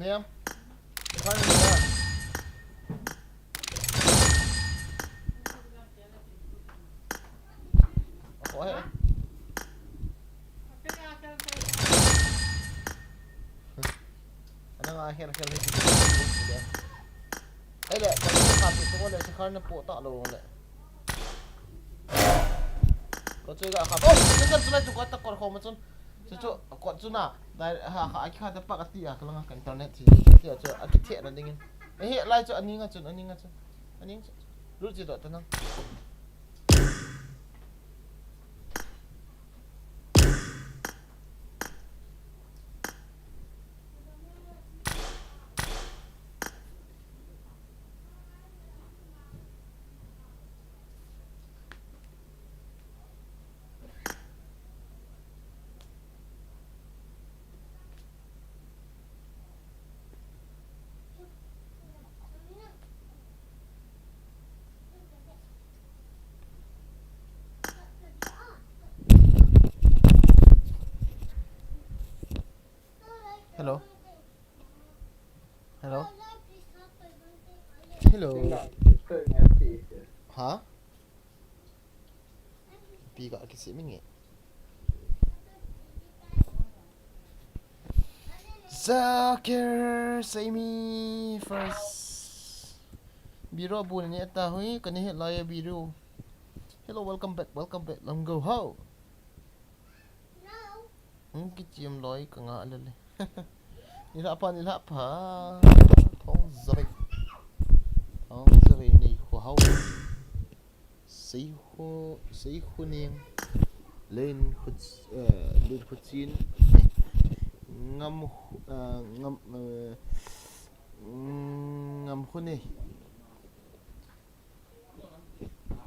niam kan ni có hệ anh đang khen khen lên ấy lệ có cái hạt thì tôi lại sẽ khai nó bộ tạo đồ lệ có chơi gà hạt ô cái chân tôi lại chụp cái tắc còn không mà chân chỗ còn chỗ nào đây hà khai khai tập bạc tí à cái lăng cái internet thì chơi anh thích thiện là đinh ấy hiện lại cho anh nhìn anh nhìn rút gì đó tên năng hello hello hello hả pi gọi cái gì mới nghe Zakir say me first biro buồn nhé ta hui cái này hiện lại biro hello welcome back let's go how cái chim lối cả ngã lên đi là apa thong dậy này của hậu sĩ khu niên lên khu chín ngâm khu này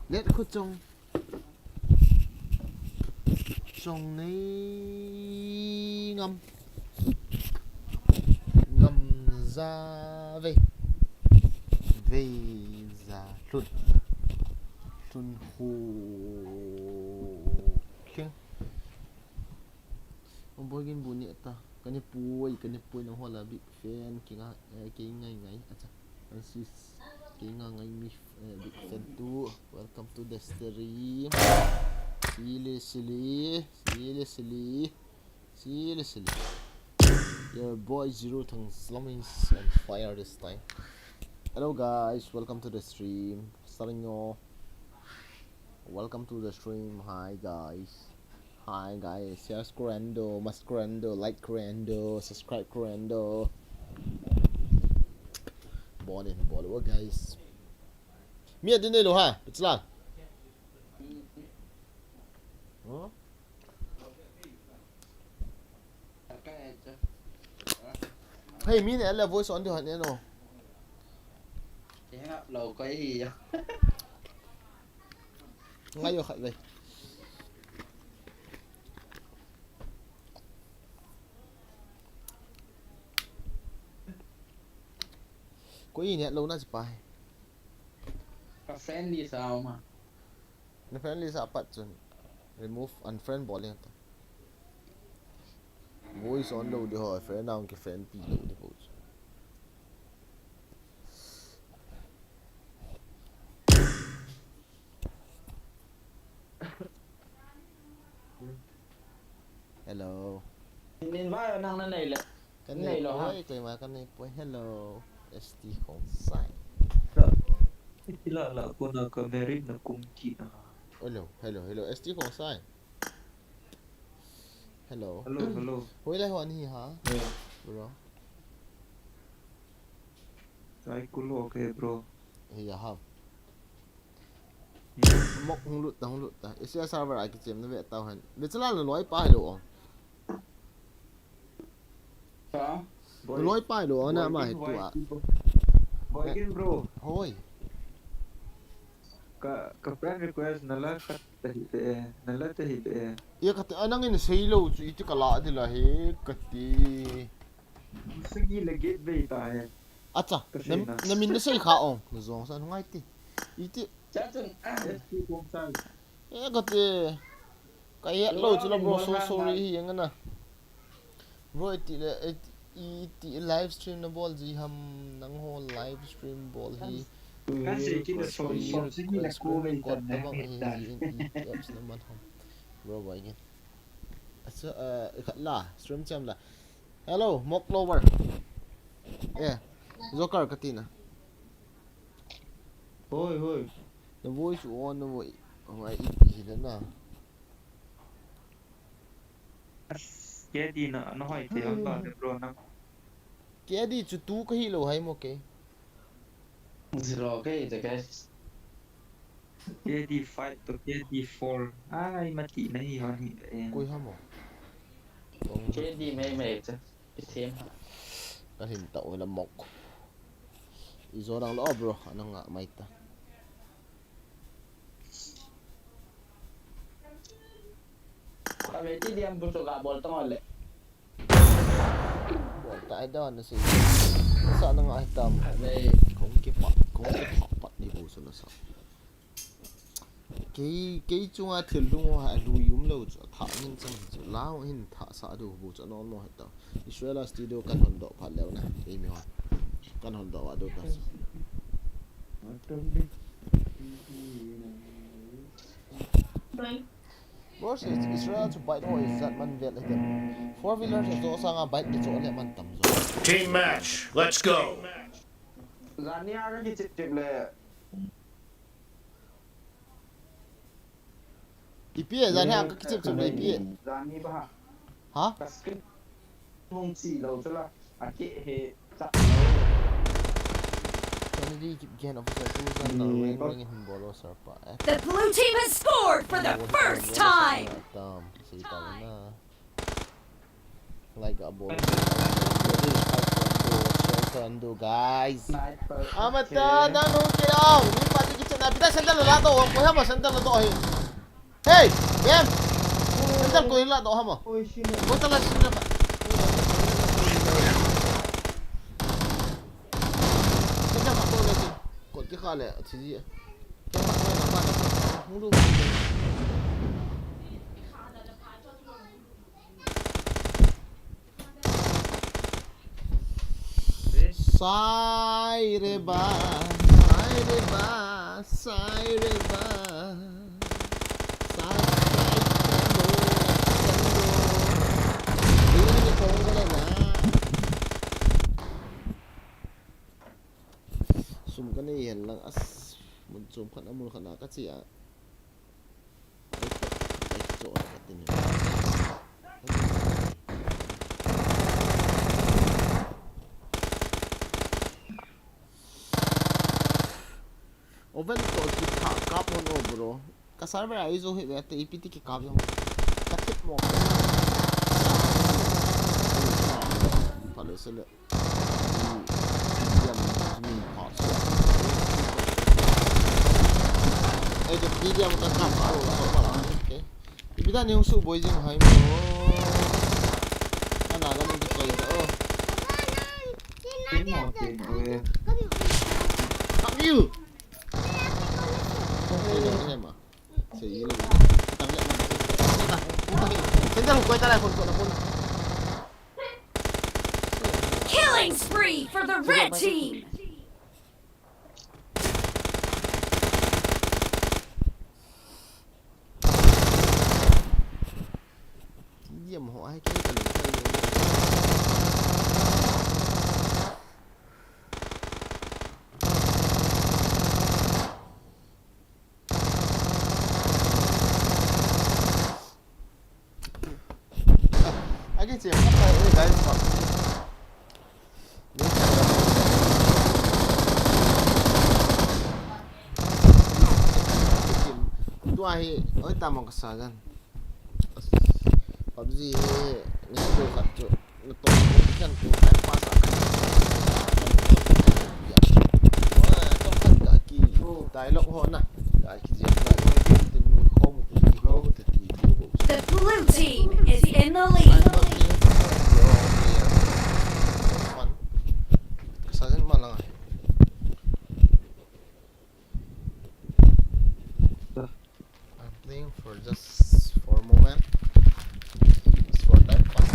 lết khu trong này ngâm ra về ra tuần hồ keng ông bôi gin bunyi ta cái này pui nó hoa là big fan cái ngay acha sis cái ngay mi big fan tu welcome to the stream silly your boy Zero thằng slumming on fire this time. Hello guys, welcome to the stream. Starting off, welcome to the stream. Hi guys, share Corando, must Corando, like Corando, subscribe Corando. Boleh guys. Mia din lo ha, betul. Huh? Hey, mi này là voice on được hẳn nó. Thế ạ, lầu có gì vậy? Ngay vô khẩy đây. Có gì nè, lâu na bài. Có friendly sao mà? Nó friendly sao bắt chun. Remove unfriend boleh tak? Voice on đâu đi hỏi friend nào cái friend tí đâu đi voice. Hello. Nên mai năng nó này là Cái này là hỏi cái mà cái này point hello ST không sai. Là cô nào có merit là cùng chị à. Hello ST không sai. Hello. Hoi lai hoa ni hả? Bro. Sai kulo okay bro. Iya ha. Mok hung lut ta. Asia server ai kicem na ve tao han. Betala lo loi pai lo. sao? Loi pai lo na ma he tu a. Boy game bro. Hoi. Ka friend request nala tahi pe. Iya kata anang in sei lo chu itu kala de la he kati. Sagi la gateway ta hai. Acha. Na min na sei kha ong. Na zong sa ngai ti. Itu Chắc chắn Không sai. kati. Kai lo chu la bro so sorry hi yang na. Voi ti le live stream na ball ji ham nang ho live stream ball hi Kasi kita screen sige la ko screen may record tan tabang na hi ji apps naman ham bro ba ingin asa la stream cham la hello mock lower yeah Joker katina Hoi. the voice on the way mai ipi na Kaya di na ano ko ito yung ba bro na. ke di chu tu ka hi lo hai mo ke Zero cái thì cái Kaya di 5 to kaya di 4. Ay mati na iyon. koi ha mo cái đi mày mày chứ cái thêm hả ka hin ta la mok izo dang lo bro anang nga mai ta vậy thì đi em bút cả bol tao lại bol ta da na si sa nang ai tam đây kong ke pa ni bu su na sa ke chunga thil lu ha lu yum lo chu tha nin chang chu lao hin tha sa du bu chu non mo heta israel studio kan hon do pha lew na e mi ho kan hon do wa do ta Boss is Israel to bite or is that man vet like them. Four wheelers is also a bite it's all man tam zo. Team match, let's go. Zania cái chip le. Ipi zan ha ka chip chip ipi. Zani ba. Ha? Kaskin hong si lo chula. Ake he cha. Kennedy keep getting off the two zan na ring in bolo sarpa. The blue team has scored for the first time! Tam si ta na. Like a ball. Ando guys. Amata na no kaya. Ni pa di kita na pita sandal la to. Ko ha ma sandal to hi. Hey, game. Sandal ko la to ha mo. Oi sino. Ko tala sino ba. Sandal ka ko le ti. Ko ti kha le ti ji. Ke ma na ma na. Mu lu. Sai re ba, sai re ba, sai re ba. Sai ini ko ngala na. Sum ka ni yan lang as mun sum ka na mun ka na kasi ah. Ay to ka tin. Oven to ki kap mo no bro. Ka server ay zo hi te ipt ki kap yung katip mo. Palo sila. Yan min parts. Ay de video mo ka kap aro so wala okay. Ibida ni yung su boy jing hay mo. Ana ga mo kay oh. Fuck you. Em à? Sĩ luôn. Tăng nhận mà. Đến ra một quay ta lại một cuộn. Killing spree for the red team! Diệm họ hay cái cần cái gì không phải cái gì tua hi oi ta mong kasagan PUBG ni ko khat chu ni to kan ko kan pas ya trong kan kaki tai lok ho na kaki je tin không The blue team is in the lead! Kasagan malang I'm playing for just for a moment. Just for time pass.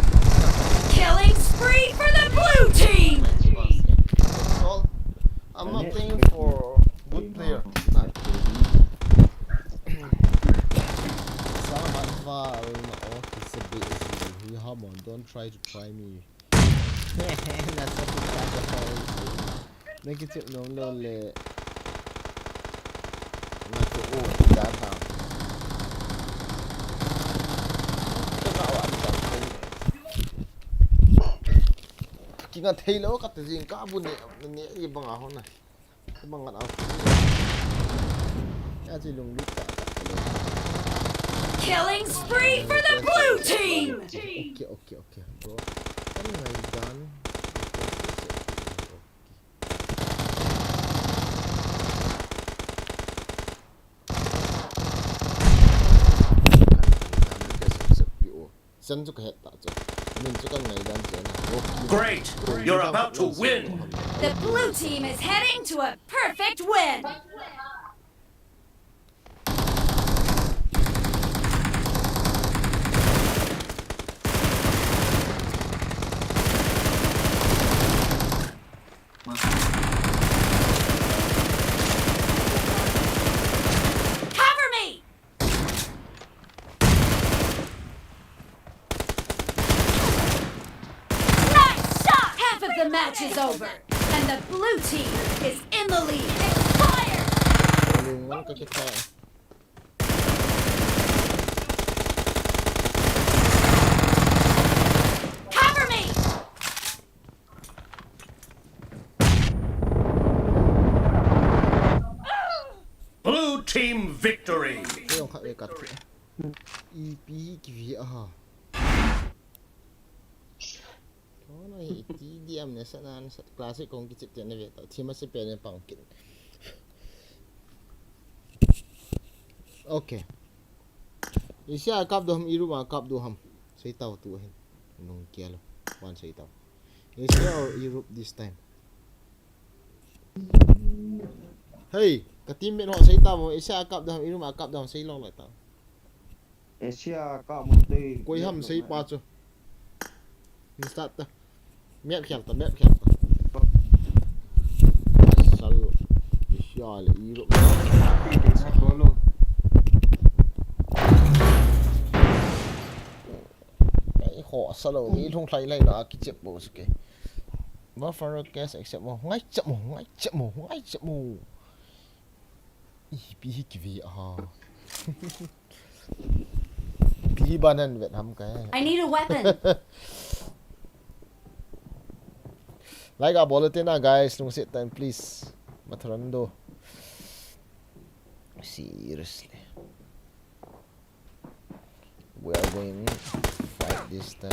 Killing spree for the I'm not playing for good player. Nah. Come on, don't try to try me. That's what you try to try. Make it no lonely. Not to all that time. Kita Taylor kata jing kabun ni ibang ahon na. Ibang kan ako. Ya jilong lupa. Killing spree for the blue team! Okay, bro. Ano nga yung gun? Saan to kahit ta to? Great! You're about to win! The blue team is heading to a perfect win! Cover me! Nice shot! Half of the match is over, and the blue team is in the lead. Fire! Cover me! Blue team victory! TDM na sa klase kong kitip yan na veta. Tima si pene pangkin. Okay. Isya kap do ham iru ma kap do ham. Say tao tu hin. Nung kialo. One say tao. Isya or Europe this time. Hey, ka teammate ho say tao mo isya kap do ham iru ma kap do ham say long lại tao. Asia ka một đi. Koi ham say pa cho. Start ta. Mẹ khéo ta. Sal. Isya le Europe. Họ salo nghĩ không thấy này là cái chip bộ cái mà phải cái sẽ mà ngay chậm mù bị cái gì à bị banan Việt Nam cái I need a weapon. like a bulletin na guys don't sit time please matrando seriously we are going to fight this time.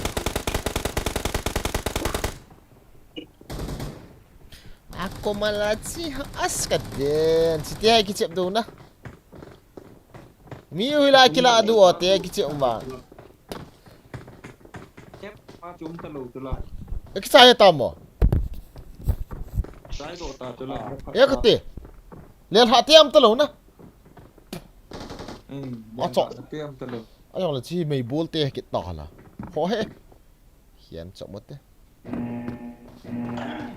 Ako malat si askat din. Si Tia kicip do na. Miu hila kila adu o Tia kicip ba. Chép ba chúng ta lù từ là. Cái sao vậy tao Trái độ ta từ là. Ya cái ti. Liên hạ tiêm tao lù na. Chọn tiêm từ lù. Ayong là chi mày bol Tia kit ta la. Ho he. Hian chok mo te.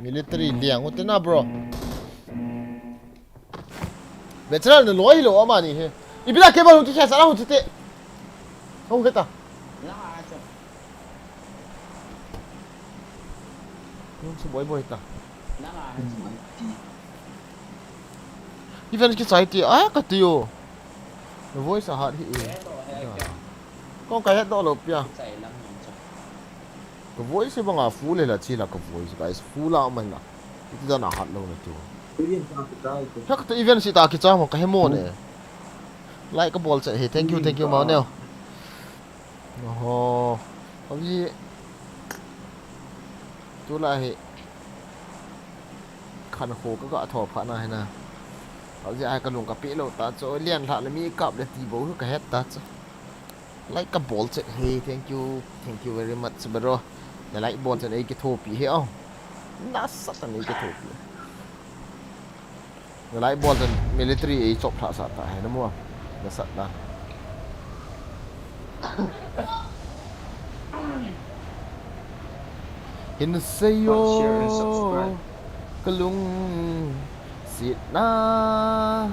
Military liang o te na bro. Veteran na loi lo ama ni he. Ibila ke ba hu ti kha sa la hu ti te. Không cái ta. Không số boy ta. Even cái sai ti à cái tiêu. The voice hard hi. Con cái hết đó lộp ya. Cái voice bang à full là chỉ là cái voice guys full là mình là. Itu dah nak hard lo tu. Chắc tu event si ta kita mo cái mo ne. Like cái ball chạy thank you mau neo. Oh, abi tu là hệ khăn khô cái gõ thọ phá này nè. Ở dưới ai cái lồng cà phê lâu ta cho liên thả là mi cặp để tí bố cái hết ta cho. Like cái ball chạy thank you very much bro. Để like ball chạy cái thô phí hiểu không? Nasa tan cái thô phí. Để like ball chạy military ấy chọc thả sát ta hay nó mua. Nó sát ta. Hinseyo kalung Exit Nah.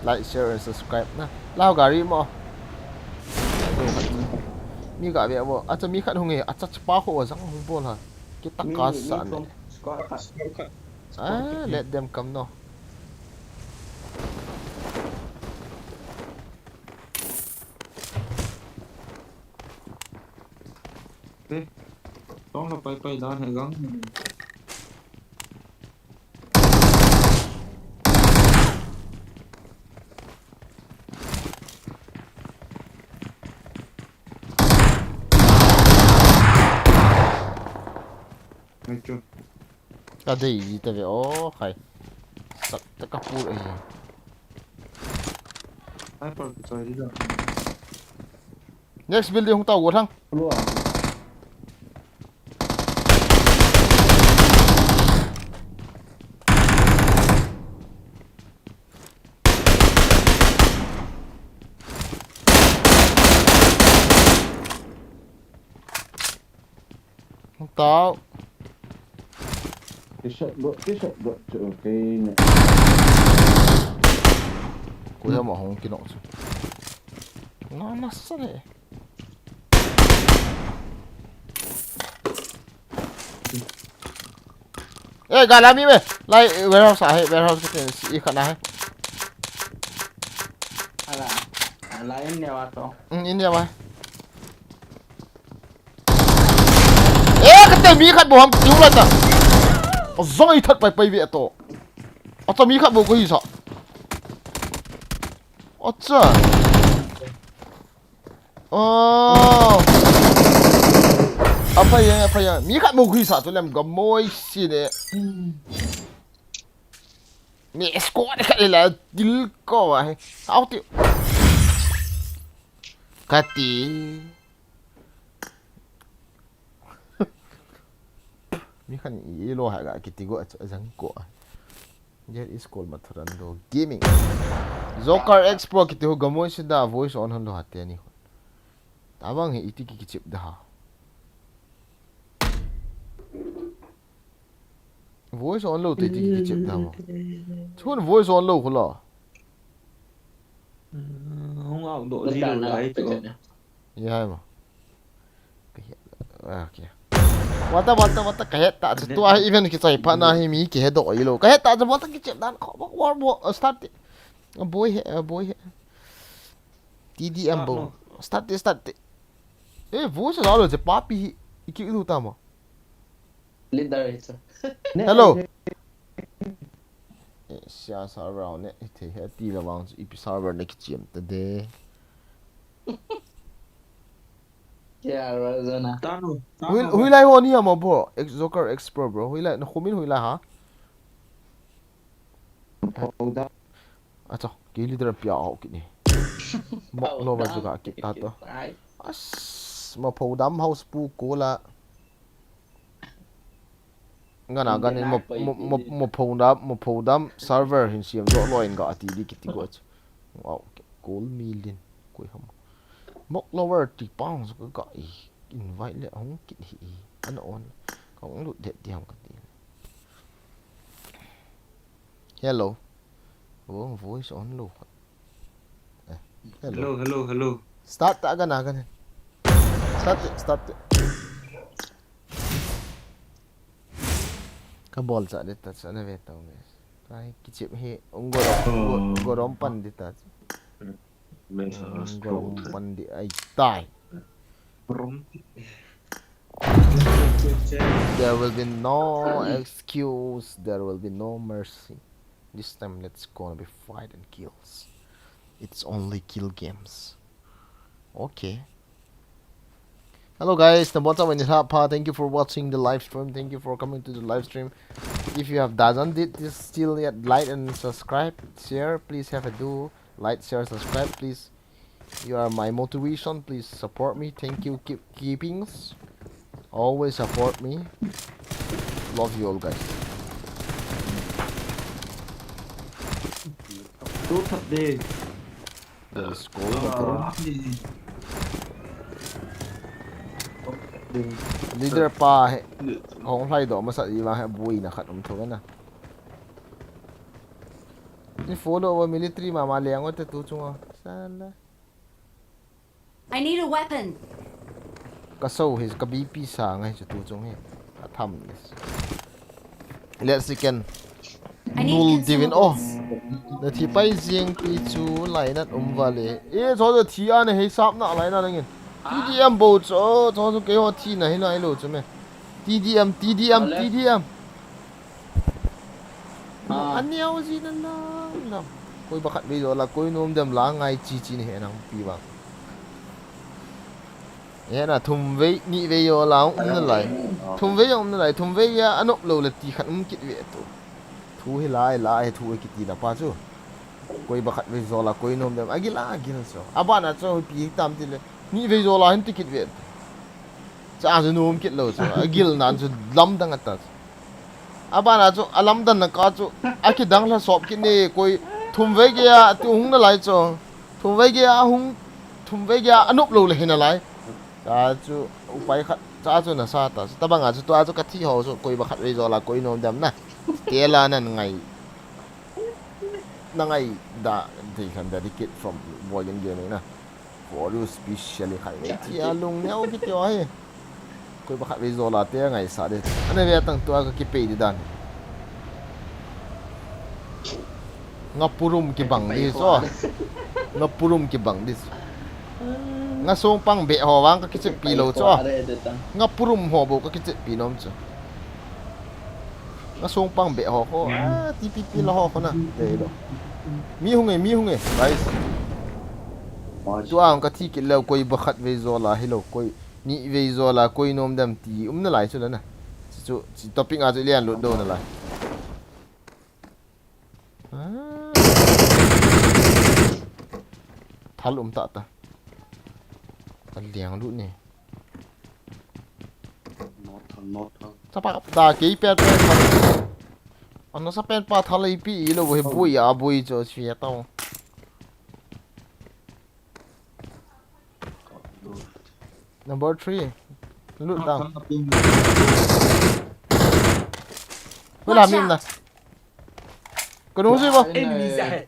Like, share, and subscribe na. Lao gari mo. Mi gà bẹ bo. Acha mi khat hung e. Acha chpa ho zang hung bol ha. Kita kasan. Squad. Ah, let them come no. Thế đó là bay đó hay gắng nghe chưa Cái gì tại vì ô hay. Sắp tất cả phụ ấy. ai phải chơi đi rồi Next building hung tao của thằng. Hung tao. Cái sợ độ chỗ cái này. Cô em mà hung kia nọ chứ. Nó sao này. Ê, gà làm gì vậy? Lại warehouse à? Warehouse cái gì khả năng? là em nèo à to India mày. Ê, cái tên mi khát bộ hầm cứu lên nè. Roi thật phải bay về tổ. Cho mi khát bộ có gì sợ? Chà. Apa ya? Mi khát bộ có gì sợ? Tôi làm gầm môi xì nè. Mi squad cái là dil co à? Áo tiêu. Kati. Mi khát ilo hay gak kita gua azang ko. Jet is called Matarando Gaming. Zokar X Pro kita ho gamoy sida voice on halo hati ani. Tabang he iti ki chip da. Voice on low iti ki chip da. Chun voice on low khula. không ảo độ gì đâu đấy tụi Ya ma. Okay. Wata kahet ta tu ah even ki sai pa na hi mi ki hedo ilo. Kahet ta wata ki chip dan war start. Boy he. TDM bo. Start. Eh, voice là rồi papi iki itu tama. leader hết rồi Hello. Sia server ne thì hết đi là vòng IP server này cái chuyện today. yeah rồi nè tao Hui lại ho ni mà bro. Joker Expert bro. Hui lại nó không biết hui lại hả? À cho, cái leader biểu cái này. Mọc lo vào juga kita to. As mà phô đám house pu cố là nga na ganin mo phô đám server hin siam do loin ga ti di kiti go. Wow, gold million koi ham. Mok lower ti pounds ko ga invite le hong kit hi an on kong lut det diam ka ti. Hello. Oh, voice on low. hello Start ta gan gan. Start. Ka ball sa dit ta sa na vet tao mes. Ai ki chip he gorom pan dit ta. Gorom pan di ai tai. There will be no excuse. There will be no mercy. This time let's gonna be fight and kills. It's only kill games. Okay. Hello guys, thank you for watching the live stream. Thank you for coming to the live stream. If you have doesn't did this still yet, like and subscribe, share. Please have a do. Like, share, subscribe, please. You are my motivation. Please support me. Thank you. Keep keepings. Always support me. Love you all guys. tốt thật đi Let's go. leader pa he hong hlai do ma sa yi ma he bui na khat thong na ni follow over military ma leng te tu chunga sala I need a weapon. ka so his ka bp sa ngai chu tu chung he a tham let's second I need null divin oh consumables. the thi pai jing pi chu lai nat vale e cho the thi an he sap na lai na ngin TDM bo cho ke ho thi na he lai lo chu me TDM anh nhau gì nó làm coi bác bây giờ là coi nôm đầm lá ngay chi này nang pi bang thế là thùng vây nhị bây giờ là ông nó lại thùng vây ya anh ốc lâu là tí khăn kít vậy tu thu hi lại thu hi kít là pa chu coi bác bây giờ là coi nôm đầm agila sao aban à cho pi tam tí là nhị bây giờ là anh tí kít vậy cha cho nôm kít lâu chu agil nan chu lam dang at aban à cho alam dan na ka chu aki dang la sop kít ne coi thùng vây kia tu hung nó lại cho thùng vây kia anh ốc lâu là hình lại cha chu upai khat cha chu na sa ta ta banga chu to chu ka thi ho chu koi ba khat re zo la koi nom dam na ke la nan ngai na ngai da they can dedicate from volume game na for you specially khai ve ti alung neo ki tyo he koi ba khat re zo la te ngai sa de ane ve tang to ka ki pe di dan ngapurum ki bang di so ngapurum ki bang di nga song pang be ho wang ka kiche pi lo cho nga purum ho bo ka kiche pi nom cho nga song pang be ho ko ti pi lo ho ko na de lo mi hunge guys tu ang ka thi ki lo koi ba khat ve zo la hello koi ni ve zo la koi nom dam ti na lai chu la na chu topic a chu lian lo do na lai thal ta liang lu nè sao bác ta kỹ pet anh nó sắp pet pa thal lấy pi lo với bui cho chuyện tao number 3 lu down có làm gì nè có đúng gì không Enemies ahead.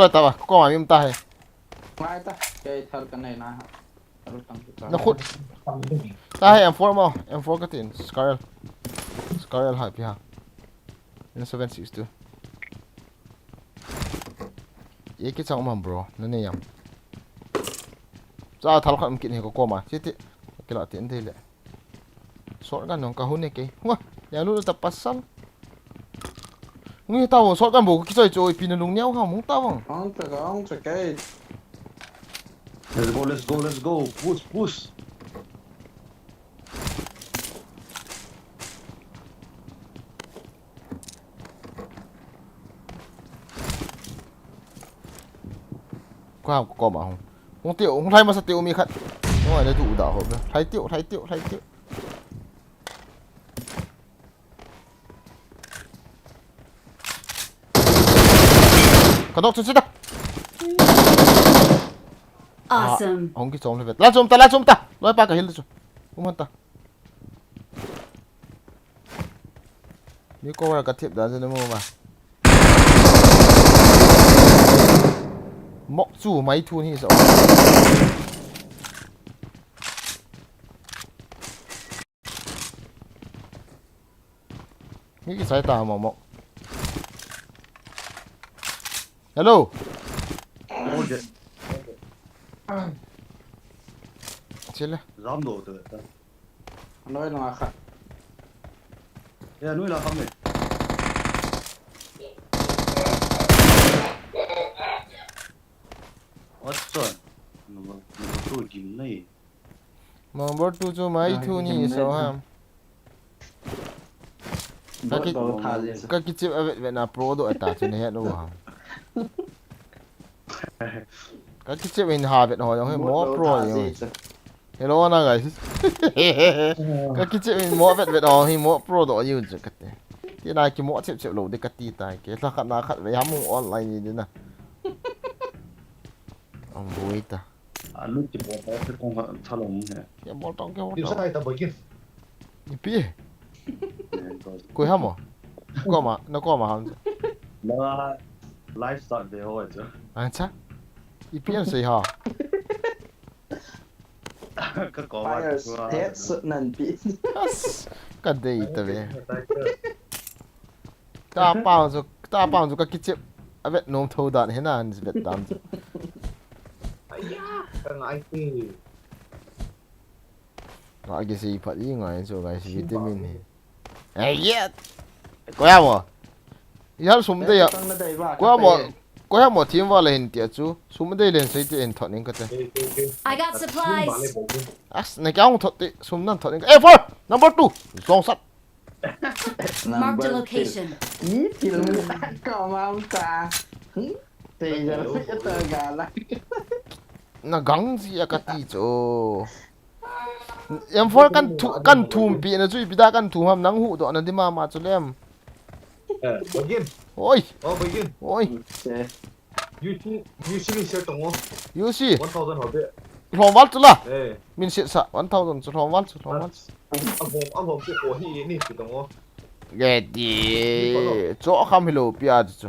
rồi tao à có mà ta hay Mai ta chơi theo cái này na nó khút ta hay M4 mà M4 cái tiền Scarel hay pia nó 762 ये cái trong mà bro nó này nhầm ra thằng khác kiện có mà chết cái là tiền thế lệ sốt gan nó cả hôn này cái hoa nhà nó tập pasal nghe tao sốt gan bộ cái chơi chơi pin nó đúng nhau không muốn tao Ông trời cái Let's go. Push. có mà không tiểu không thay mà sao tiểu mi khát nó ở đây thủ đảo hộp thay tiểu có đọc chút đâu Awesome. không cái chống lên la chôm ta nói ba cái hết rồi không hơn ta nếu có là cái thiệp đó cho nó mua mà mọc chủ máy thu như sao nghĩ cái sai tà mà mọc hello chết lên Dám đổ từ nói là khát nuôi là không này Watson number 2 jim này number 2 cho máy thu như sao ham Bot Kaki- đâu thả gì cái chip về na pro độ ta cho nên hết luôn hả cái chip in hà Việt hỏi giống Bot more đâu pro thả rồi gì chứ. hello na guys cái chip in more Việt hỏi more pro độ yêu chứ cái cái này cái more chip lâu để cái tí tai cái là khát na khát về hâm online như thế nào ông vui ta à lúc chỉ bỏ bỏ cái con thằng lồng này cái bó trong cái bó Điều trong sai ta begin. đi pi cuối hâm à nó có mà hâm là lifestyle về hồi chứ anh chắc đi pi anh say hả cái có Fire head sự nần bị. cái đấy ta về ta bao nhiêu cái chip à Việt Nam thâu đạn thế nào Việt Nam Cái ngại thì gọi cái gì phải đi ngoài rồi cái gì vitamin này ấy yeah có à mà giờ sum đây à Nó đầy vào. có à mà team vào lên tiệt chú sum đây lên xây tiền thoát nên cái thế I got supplies. à này cái ông thoát sum năng thoát nên cái for number 2 song sắt Marked a location. Ý thì là có mà ông ta. Thì giờ nó thích tờ gà lại. na gang gì à cái tí chú em for căn thùng bị nó chui bị đa căn thùng ham nắng hụ đó nó đi mà cho em begin. ôi Begin. ôi You see share tong you see 1000 hợp bệ. from what là Eh. min shit sa 1000 from what Anh hồn cái của hi ni thì tong. cái gì chỗ không hiểu bia chứ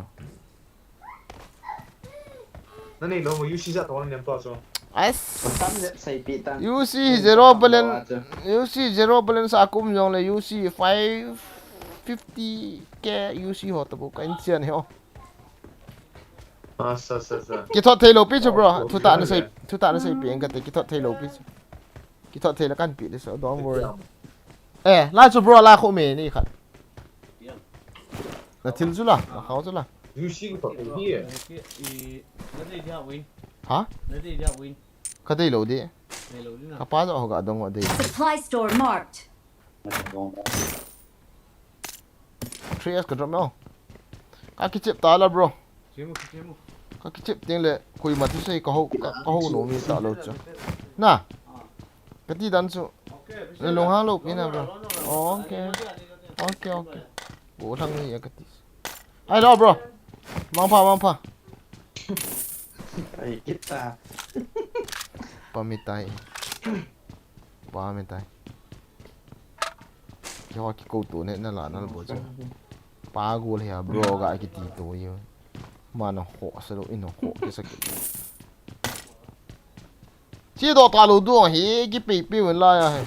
Nó này nó mà you see ra tong niệm to so. as Tắm dậy xây bị tăng. you see zero balance you see zero balance akum yong le you see 550k you see hot bu kan chian he À sa. ki thot thei lo pi chu bro thu ta na sei pi ka te ki thot thei lo pi ki thot thei la kan pi le so don't worry la chu bro la kho me ni khat na thil chu la na khao chu la You see cái thuật hi. ha ka dei lo di ka pa zo ga dong wa dei Supply store marked. 3s ka drop no ka ki chip ta la bro ka ki chip ting le khui ma tu sei ka ho no mi ta lo chu na ka ti dan chu le long ha lo pi na bro okay bo thang ni ka ti ai lo bro mang pa Ấy ít ta. pamitai cho ki ko tu ne na la na bo chu pa gu le ha bro ga ki ti tu yo ma na ho sa lo in ho ki sa ki chi do ta lo du hi ki pi wen la ya he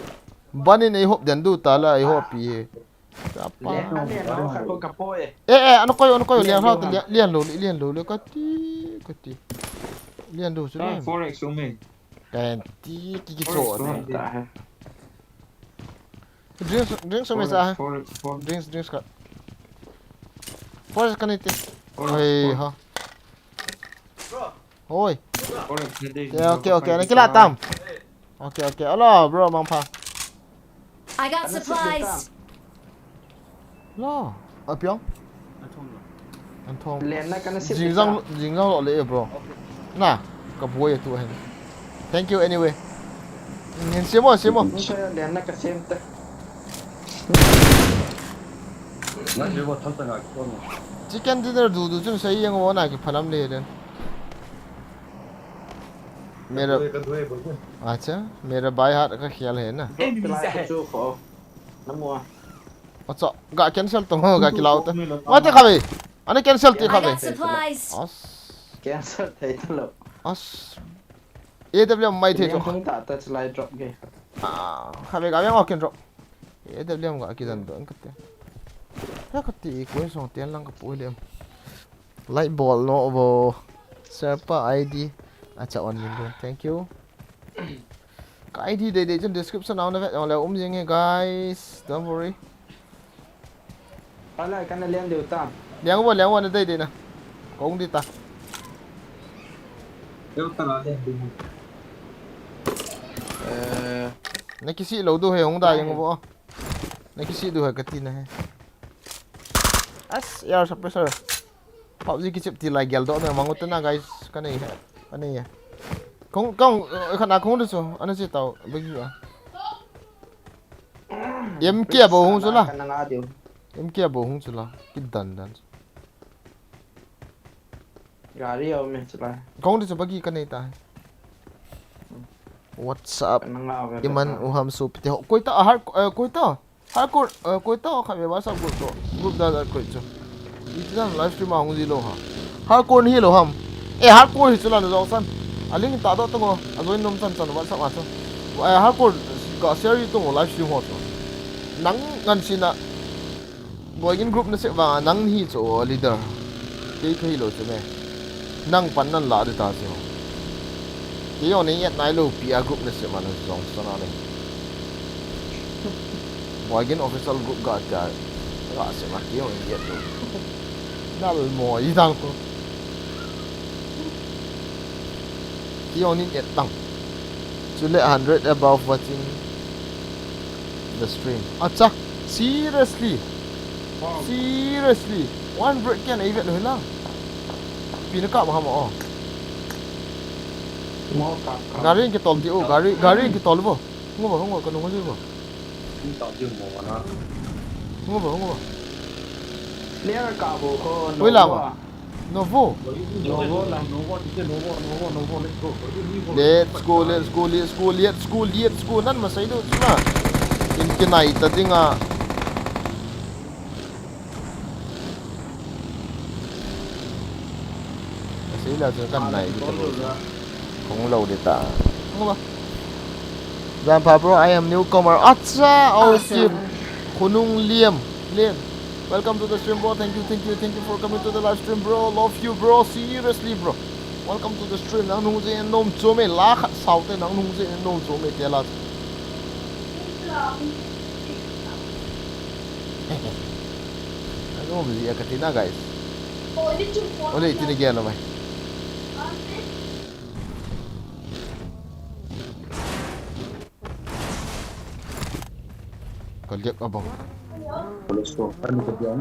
ban ni hop den du ta la ai hop pi he ta pa Lẽ nó khát con cặp bôi. ano ko lian ha lian lo le ka ti lian do chu Ah, ne forex xuống mình. kan ti ki Forex cho xuống. Tạ. drinks so me sa Forex. drinks ka forest kan ite oi ha oi Forex lên đi. okay này cái là tam okay alo bro mang pa I got supplies. lo ở piong anh thong Lên nó cái nó xếp. jing rang lo le bro na ka boy tu hen thank you anyway nhìn xem mo Lên nó cái xếp. nó chỉ có thằng nào con chicken dinner du chung sai yang wo na ki phanam le den मेरा Cái đuôi begin. अच्छा मेरा बाएं हाथ का ख्याल है ना Lại chú khổ. Nó mua. अच्छा गा कैंसिल तो होगा कि लाओ तो मत खावे अने कैंसिल ते I खावे got supplies. Us Cancel thấy thật lộ. Us AWM mai the Em cho không tạ ta slide drop kìa. खावे गा yang okin drop AWM ga ki dan don katte ya katte ko so tian lang ka puilem light ball no bo serpa ID acha on min don thank you ka ID de trong description nào nó vậy là jing guys don't worry Ở lại cái này lên điều tam. liang wo na đây nè cũng đi ta Nếu ta nói lên đi. na kisi lo do he hong da yang bo na kisi do he katina he as air suppressor PUBG ki chip ti lai gel do me mangut na guys kanai ya kong khana kong du so ana chi tau bagi wa em kia bo hung chu la Kana nga dio. em kia bo hung chu la ki dan Gari yo me chula. kong du so bagi kanai ta what's up Kana nga me. iman uham so pite koita har koita hardcore koita khabe ba sa group da koi chu itan live stream hung ji lo ha hardcore ni lo ham hardcore hi chula no san aling ta do to ngo azoin nom chan wa sa ma chu hardcore ka series to live stream ho nang ngan sina boygin group na se wa nang hi cho leader ke khai lo chu me nang pan nan la de ta se ke yo ni yet nai lo pia group na se ma na zong sana le boygin official group ga se ma ke yo ni yet lo dal mo yi dang ko ke yo ni yet dang chu le 100 above watching the stream. Acha, seriously, 100 can even lo na. Pinaka mo mo. Mo ka. Gari ki tol di o, gari ki tol bo. Ngo ka no bo. Chúng tao chưa mò nó. Ngo bo. Liar ka bo ko no. Oi la. Novo. Novo là Novo thì let's go. Nan ma sai do na. In kinai ta dinga. Sai la kan nai di không lâu để ta. Ngo ba. Zampa bro, I am newcomer. Acha, okay. Khunung Liam. Welcome to the stream, bro. Thank you for coming to the live stream, bro. Love you, bro. Seriously, bro. Welcome to the stream. Nang nung je nom chome la khat sau te nang nung je nom chome te la. Ano busy akatina guys. Ole itini gyan na mai. Kaljak abang. Let's go. Ano ko diyan?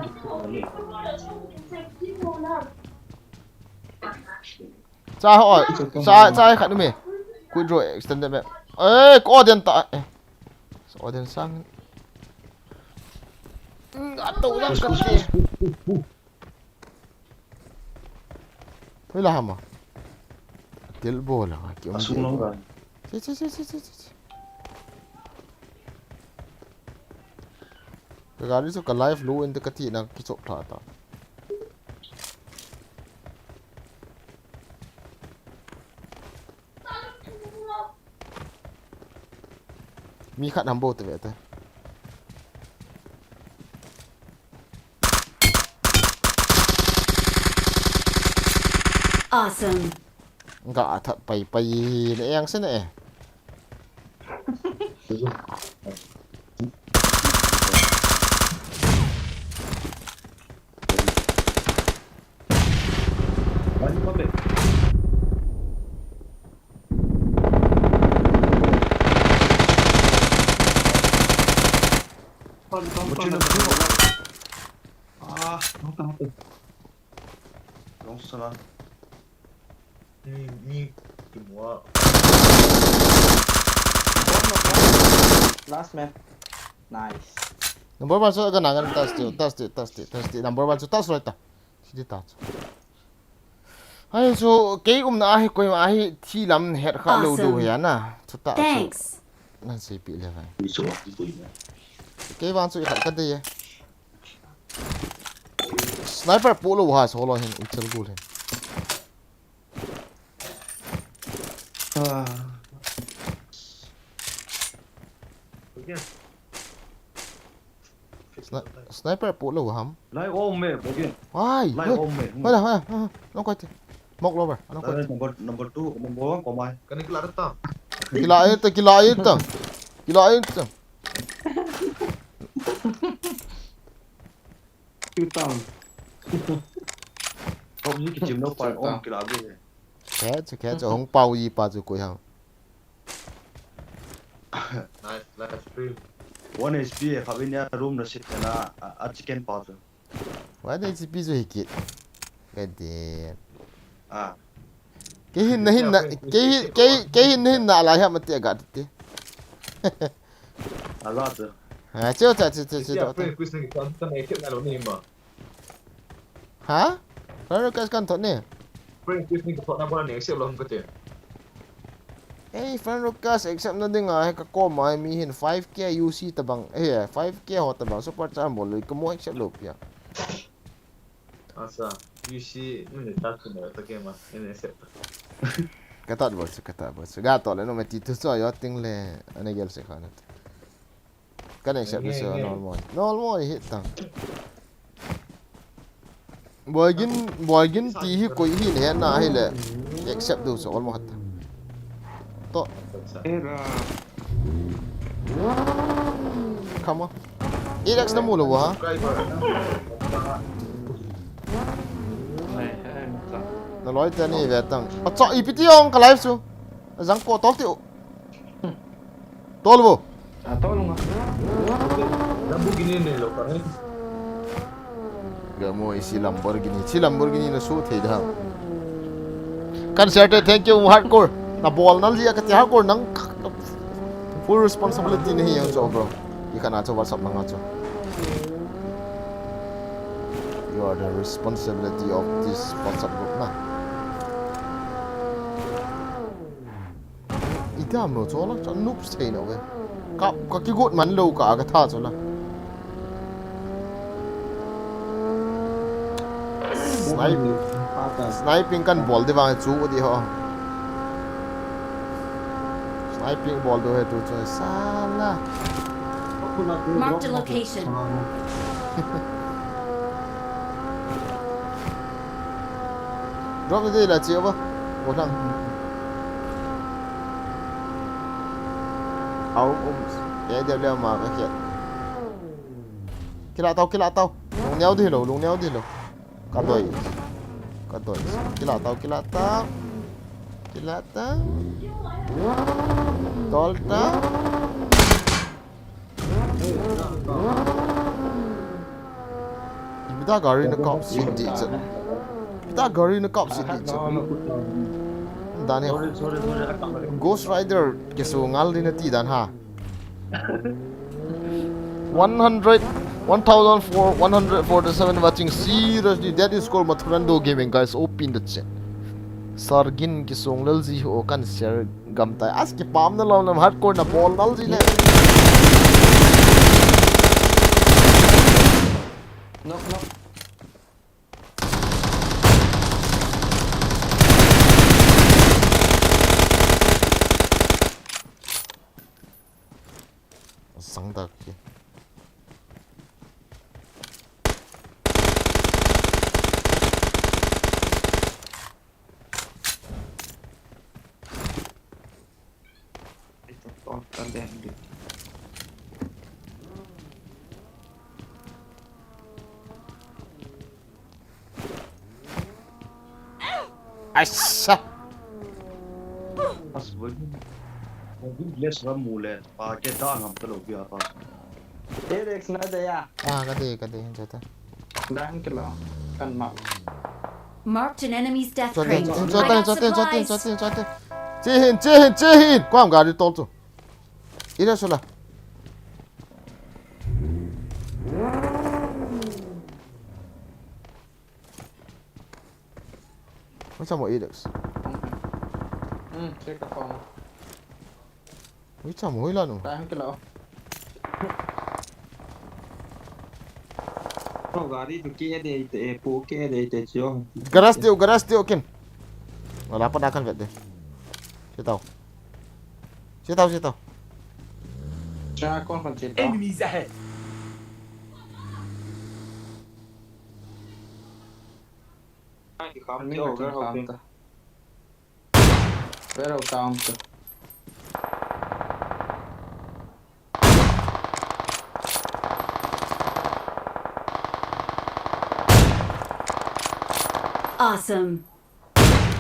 Cha khát nữa mày. Cúi rồi extended map. Ê, có điện tại. Có điện sang. Tụ ra cần gì? Thế là hầm à? Tiểu bồ là kiểu gì? Xuống nó rồi. Chị. Cái gari so ka live lu in the kati na ki chok tha ta. Mi khat hambo te ve ta. Awesome. Nga thật pai ne yang se ne. Bắn có biệt. Một chuyến được cứu hộ. À, nó cao từ. Đúng sao? Ni semua. Last map. Nice. Number 1 so ganangan tas number 1 so tas right ta. Sidi ta. Ai so ke na hi koi ma hi thi lam het kha lo do ya na. Chuta. Thanks. Nan se pi le vai. Đi xuống đi quỷ. Ke wan so khat ka de. Sniper polo ha so lo hin uchal gol hin. Sniper polo hầm. Lại ôm mẹ bố kia. Ai, Lại ôm mẹ. thôi, nó quay thì mọc lo rồi, nó quay. Number 2 của bố có mày. Kan ikut lari tau. Kila itu. Two tao. Không như cái chim nó phải ôm cái lá kia. Kẻ cho không bao gì ba chục cuối hầm. Nice live stream. 1 HP khá bên nhà room nó xịt là chicken pot. Why did you piece of it? Cái gì? À. Cái hình nạ lại hả mà tiệt gạt tiệt. À lo chứ. À chưa chưa. Cái friend quiz này con này chuyện này nó nêm mà. Hả? Nó cái con thằng này. Friend quiz này con nào con này xếp lòng cái gì? Hey, friend Lucas, except na din nga ka may mihin 5k UC tabang 5k ho tabang super charm bol ko mo except loop ya. Asa, UC ini tak kena tak kema ini xếp. Kata bol. Gato le no meti tu so yo ting le ane gel se khanat. Kan except so normal hit tang. Boygin ti hi koi hi ne na hi le except do so almost hatta. To Era. come on. Irex na mulo ha. Này, Na loi ta ni ve tang. A cho ipiti ong ka live su. Zang ko tol tiu. Tol bo. À tôi luôn à. Lamborghini này lo kan. Ga mo isi Lamborghini na su thei da. Concert thank you hardcore. Na ball nal dia ka ti hardcore nang full responsibility ni yang so bro. Ikan acho WhatsApp nang acho. You are the responsibility of this WhatsApp group na. Idam no cho la cho noob stay no we. Ka ki gut man lo ka tha cho la. Sniping kan ball de wang chu di ho. Sniping ball do hai tu cho sala. Marked a location. Drop đi là chiếu không? Một thằng. Áo cái đeo mà cái kia. Kia lại tao. Lùng neo đi lỗ. Cả đôi. Kia lại tao. Tolta. Kita gari na cop seat di chat. Kita gari na cop seat di chat. Dan Sorry, Ghost Rider kesungal din na ti dan ha. 147 watching seriously that is called Mathurando gaming guys open the chat. Sargin kisung lalzi ho kan share gamtai as ki pam na law nam hardcore na ball lalzi le. Knock. Sang tak ki. itu total dan gitu. Aisha. Pas begini. Mungkin dia sudah mulai pakai tangan kalau biar pas. Irex na đây à. Kade jata. Đang cái lo. Cần mặc. Marked an enemy's death crate. I got supplies. Jehin. Kwam gari tol tu. Ira sula. Macam mau Irex. Check cái phòng. Macam mau hilang tu. Đang cái lo. Oh, gari tu kia deh itu, po kia deh itu jo. Garas dia kin. Wala pa dakan vet de. Saya tahu. Cha con phần chết. Enemies ahead. Di kamera Mình over, phải open. ta. Về đâu tao không. Awesome.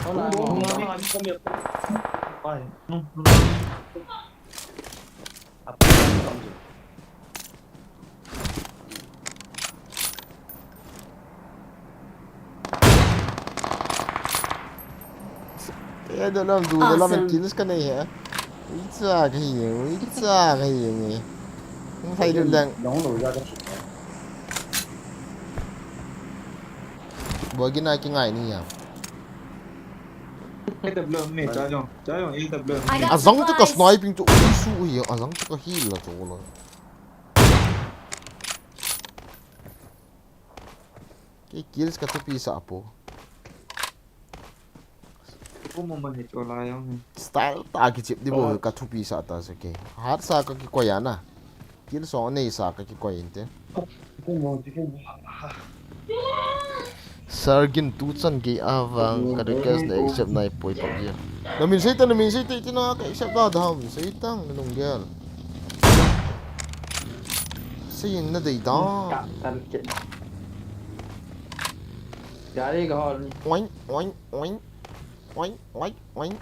Có là Không ngon. nói không được. Phải, không. Apa yang kamu? cái đó làm đủ đó làm mình kills cái này hả ít ra cái gì nhỉ không thấy được đang Đóng nổi ra đó. bởi cái này này à Cái tập lượng này cho dùng yêu tập lượng. I got à giống cho cái supplies. sniping chỗ ý su gì à giống cho cái heal là chỗ rồi cái kills cái thứ sao po Cũng một mình chỗ lại không? style ta cái chip đi bộ cái thứ sao ta sẽ cái hard sa cái quay à na kills on này sa cái quay inte Cũng ngon chứ không. Sargin tu chan ki awang kadakas na accept na poi PUBG. Namin say ta na ka accept da dam say tang nung gel. Saying na dai da. Cạnh chị gà đi còn Oink oink oink oink oink oink.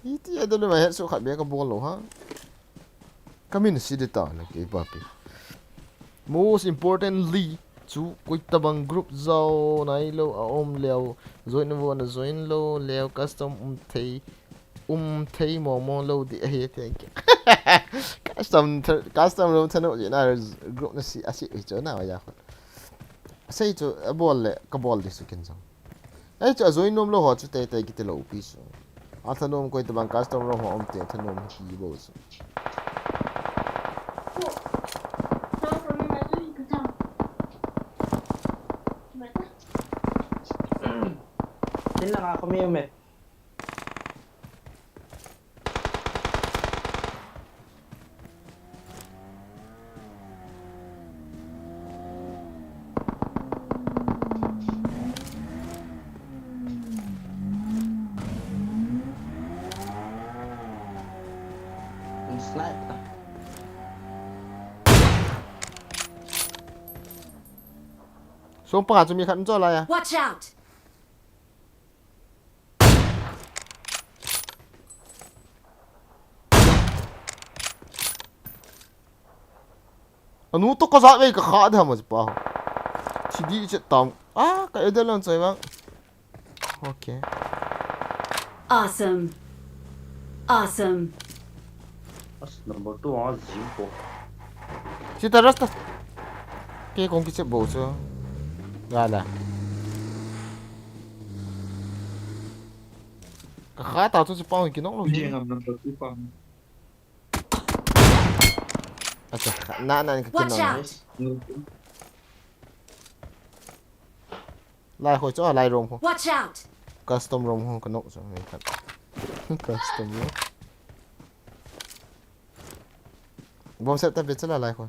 Iti ada na head so khat be ka bol lo ha. Kami na sidita na kay papi. Most importantly chú quay tabang group zao nai lo om leo join wo na join lo leo custom thei mo lo di he thank you custom lo thano je na group na si asi cho na ya sai cho bol le ka bol di su ken jang ai cho join nom lo ho chu te te ki te lo pi su a thanom quay tabang custom lo ho om te thanom hi bo su chính là không yêu mệt sniper so pa chu mi khan cho la ya Watch out! anu to ka za ve ka kha da ma pa chi di che tam a ka edel lan chai bang okay Awesome. Awesome. Number 2 á dính bộ. si ta rasta ke kong ki che bo so ga la ka kha ta chu pa ki nong lo Riêng làm number 2 phòng. acha na ka ki Watch nong out! lai khoi cho lai rom ho Watch out! custom rom ho ka nok so ni khan custom rom bom set ta be chala lai khoi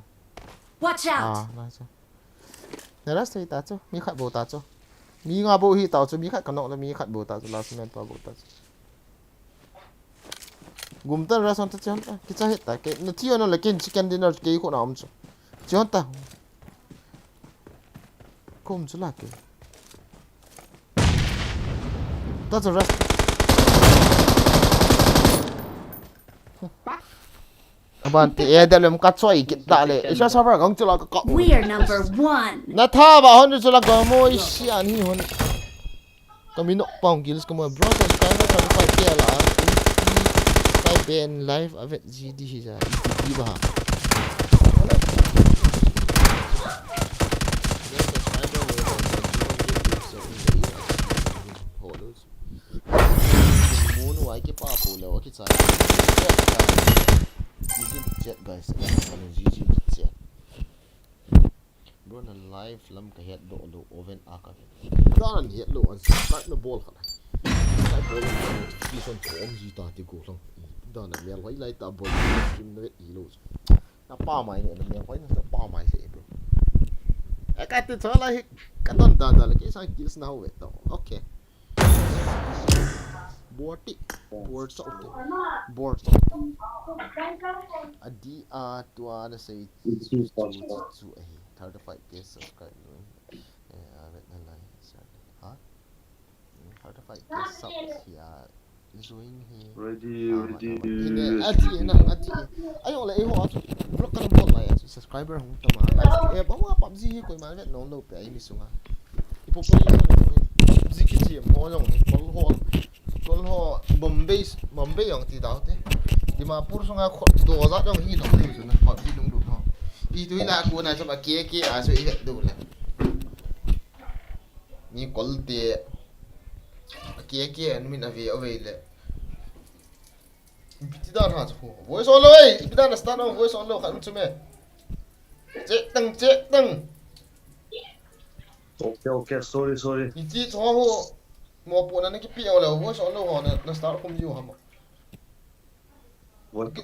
Watch out! à lai cho ne rasta ta cho mi khat bo ta cho mi nga bo hi ta cho mi khat ka nok la mi khat bo ta cho last man pa bo ta gum ta ra son ta chon ta ki cha het ta ke na thio no la ken chicken dinner ke ko na am cho chon ta kom chu la ke ta cho rest ban ti e da lem ka choi ki ta le e sha server gang chu la ka We are number 1. na tha ba hon chu la ga mo si an hi hon kami no pang gills ko mo bro so ka na ka pa ke la kai ben live event gd hi ja di ba cái pa po lo ki cha jet guys kan gg jet bro na live lam ka het do oven aka dan het lo an start na ball khala sai ball notification from ji ta ti ko long dan na mel hoi lai ta ball stream na i lo na pa mai ne na mel hoi na pa mai se bro I got to tell like kadon da like sa kills na ho to okay board adi tua na say to a 35k subscribe ha 35k subs here join here Ready. ati ayo le ho block kan bot la subscriber hung tama like e ba wa PUBG ko ma vet no no pe ai mi sunga ipo PUBG ki siam ho jong kol ho Bombay yang ti dau te Dimapur sunga do za jong hi dong du na PUBG dong du ho I tu la ku na chama ke a so I du le ni kol te ke an min ave le Bidan ha chu voice on lo ei bidan start on voice on lo khan chu me che tang Okay, sorry. Iti cho ho mo po na ki pi lo voice on lo ho na start from you ha mo What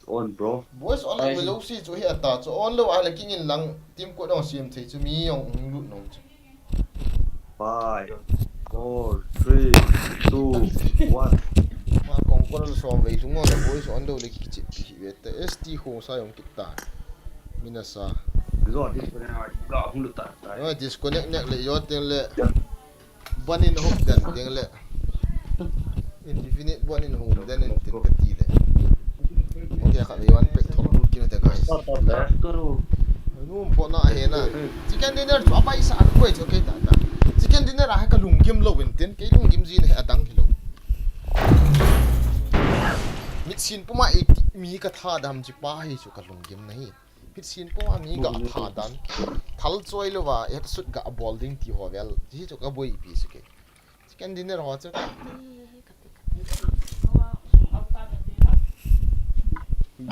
on, bro? voice on lo lo si chu hi ata chu on lo a le king in lang tim ko dong sim thei chu mi yong lu no chu 5, 4, 3, 2, 1. ma kong ko lo som ve chu ngo na voice on lo le ki chi pi ve te st ho sa yong ki ta minasa Rồi đi gõ không được tận đấy. no disconnect nek le yo teng le ban in home dan teng le infinite ban in home dan in tin ka ti le okay kha ve wan pe thok lu ki te guys Stop đấy. nu po na he na chicken dinner chu apai sa ko chu ke ta chicken dinner a ka lung gim lo win ten ke lung gim jin he adang hi lo mit sin puma ek mi ka tha dam chi pa hi chu ka lung gim nahi mit sin puma mi ga tha dan thal choi lo wa ek sut ga bolding ti ho vel ji chu ka boi pi su ke chicken dinner ho chu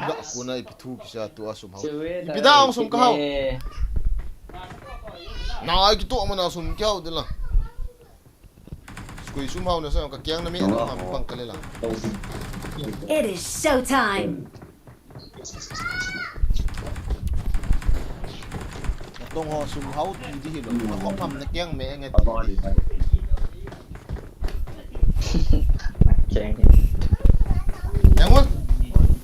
ga ku na pi thu ki sa tu asum ho pi da ong sum ka ho na ki to mana sum kyau de la skui sum ho na sa ka kyang na mi na ma pang ka le la It is showtime. tong ho sum hau ti di hi lo na ho pam na kyang me nga Rồi đi. Chán yang mo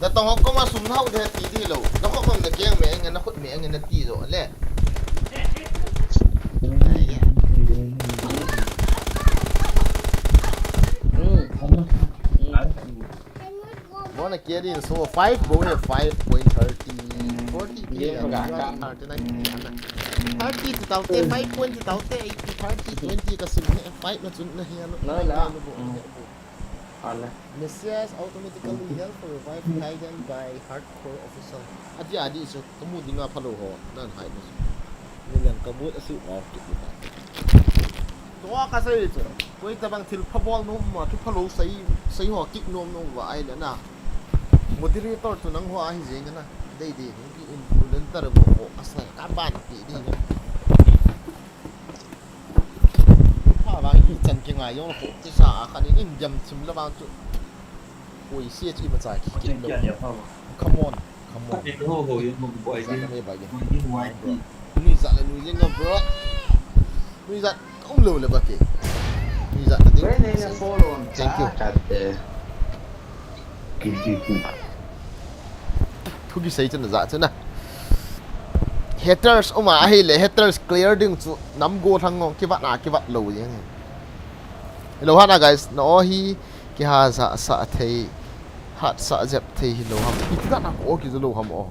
da tong ho ko ma sum hau de ti di lo na ho pam na kyang me nga na khut me nga na ti zo le Wanna get in so 5 go here 5.30 40 Yeah, yeah, gak. 30 to tau te 5 to tau te 80 30 20 ka sim 5 na chun na hian Nói là Còn là Messias automatically help for revive guided by hardcore official adi so kamu dinga phalo ho nan hai na nilan kabut asu off ki ta to ka sai chu koi ta bang thil phobol no ma thu phalo sai ho kick nom no wa ai na moderator tu nang ho a hi jeng na dei di ki influencer bo asa ka ban ki di na ha ba hi chan ki ngai yong ho ti sa kha ni nim jam chim la ba chu oi sia chi ma cha ki ki lo come on Cái hồ hồ yêu một bội Dạ, đi. cái này bài gì? Bội đi ngoài đi. Nuôi dặn là nuôi riêng ngập bro. Nuôi dặn không lừa là bạc kì. Nuôi dặn là tiếng. Cái này là phô luôn. Thank you. Chặt Thu cái xây chân là dạ chứ nè. Haters mà hay là haters clear đừng chú nắm go thằng ngon cái vạn lầu vậy này. Hello ha guys, nó hi cái ha dạ sa thấy hạt sa dẹp thấy hello ham. Cái đó là có cái hello ham ô.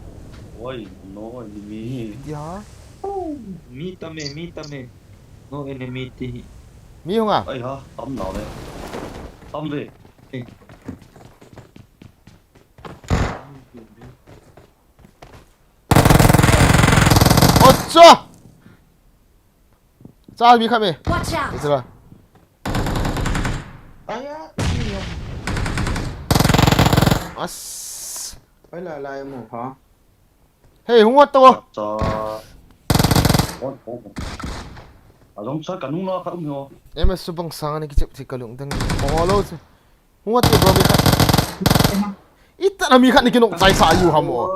Ôi, nó enemy. Yeah. Mi tame. No enemy thì. Mi không à? Ây hả, tắm nào đấy. Tắm về. 어쩌! 자, 미카미. Watch out. 얘들아. Ấy á. 아스. Phải là một hả? 헤이, 홍화 떠. Cho. Giống sao cả nung nó không hiểu. MS bang sang ni kicip kalung tang. Mongolo. 홍화 떠 bro 미카. 이따나 미카 ni kinok sai sa yu hamo.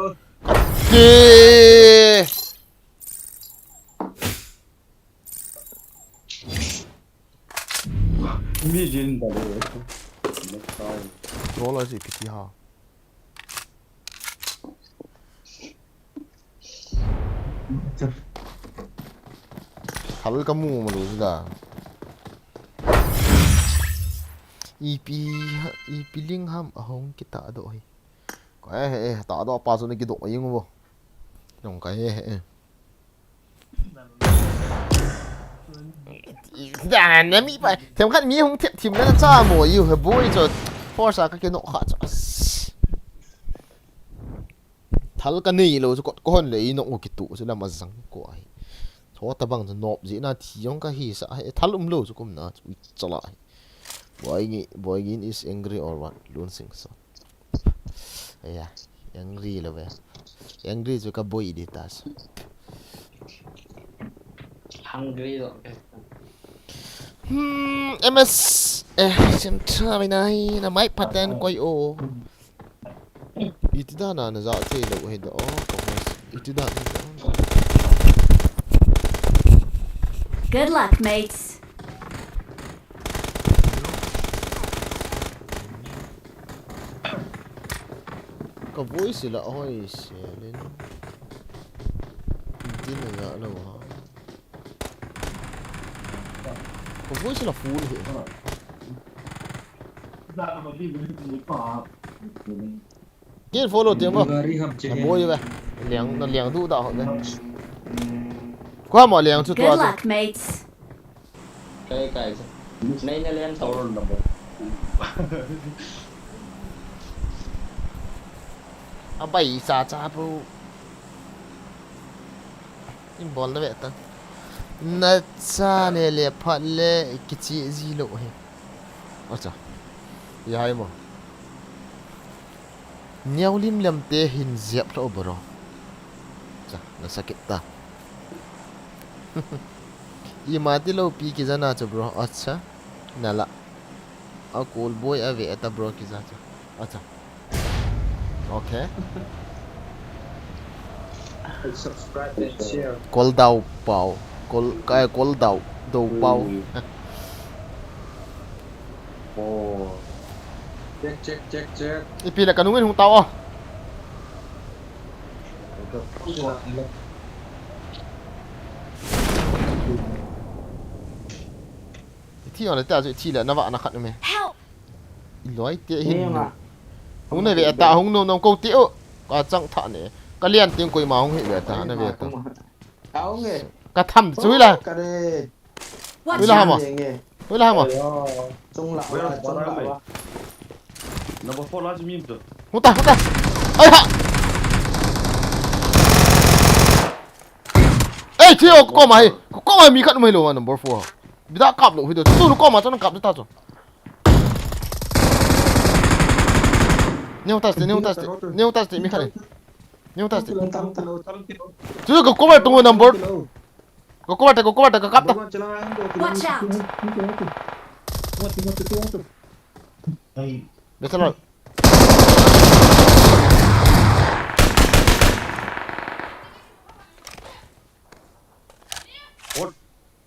게. Mi jin da đấy. Nó sao? rol러 지 PT하. 답을 까먹으면 로지다. 이 빌링함 ahong kita ado hi. Cái ta ado pa so ni kido ayung mo. Yung cái Dạ ném mỹ vậy thêm khát mỹ không thiệp thìm nó cha mùa yêu hợp bôi rồi for sao cái nọ khát cho thal cái này lo cho con lấy nọ cái tụ cho làm mà răng quái thôi ta bằng cho nộp gì na thì ông cái hi sa thal lo cho cũng na cho lại boy in is angry or what luôn sing so yeah angry lo vậy angry cho cái boy đi ta hungry rồi MS xem tra bên này là máy pattern quay ô itu dah na za te lo he do itu dah Good luck, mates. có voice là oi xe lên tin là ya lo ha có voice là full he kia follow tiếng không Gari hầm chế. là bôi vậy liang thu đạo vậy qua mọi liang thu Good tua luck, mates. cái này nó lên tàu rồi à bảy sa cha bro in ball nó vậy ta na cha ne le phat le kichi gì lộ he acha ya hai mo nhau lim lam te hin ziap lo bro cha na sakit ta ye mati lo pi ki jana cha bro acha nala a cool boy ave ta bro ki za cha acha okay subscribe and share call dau pau call dau pau oh check ipi la kanungin hung tao thi ở đây ta rồi thi là nó vợ nó khẩn mày Help! nói tiệt nhưng hình mà hung này về ta hung nông câu tiệu có trăng thọ này có liên tiếng quỳ mà hung hiện về ta này về ta áo nghề cả thầm dưới là cái này Watch Wala out! mo. Wala mo. trung lại wa Number 4 large meme to. Huta. Ay ha. Ê thiếu có mày mi khẩn mày luôn number 4. Bị đã cặp luôn, tôi nó có mà cho nó cặp được ta rồi. Nêu test mi khẩn. Nêu test. Chứ có mà tung number. Có mà cặp ta. Watch out! Biết sao rồi.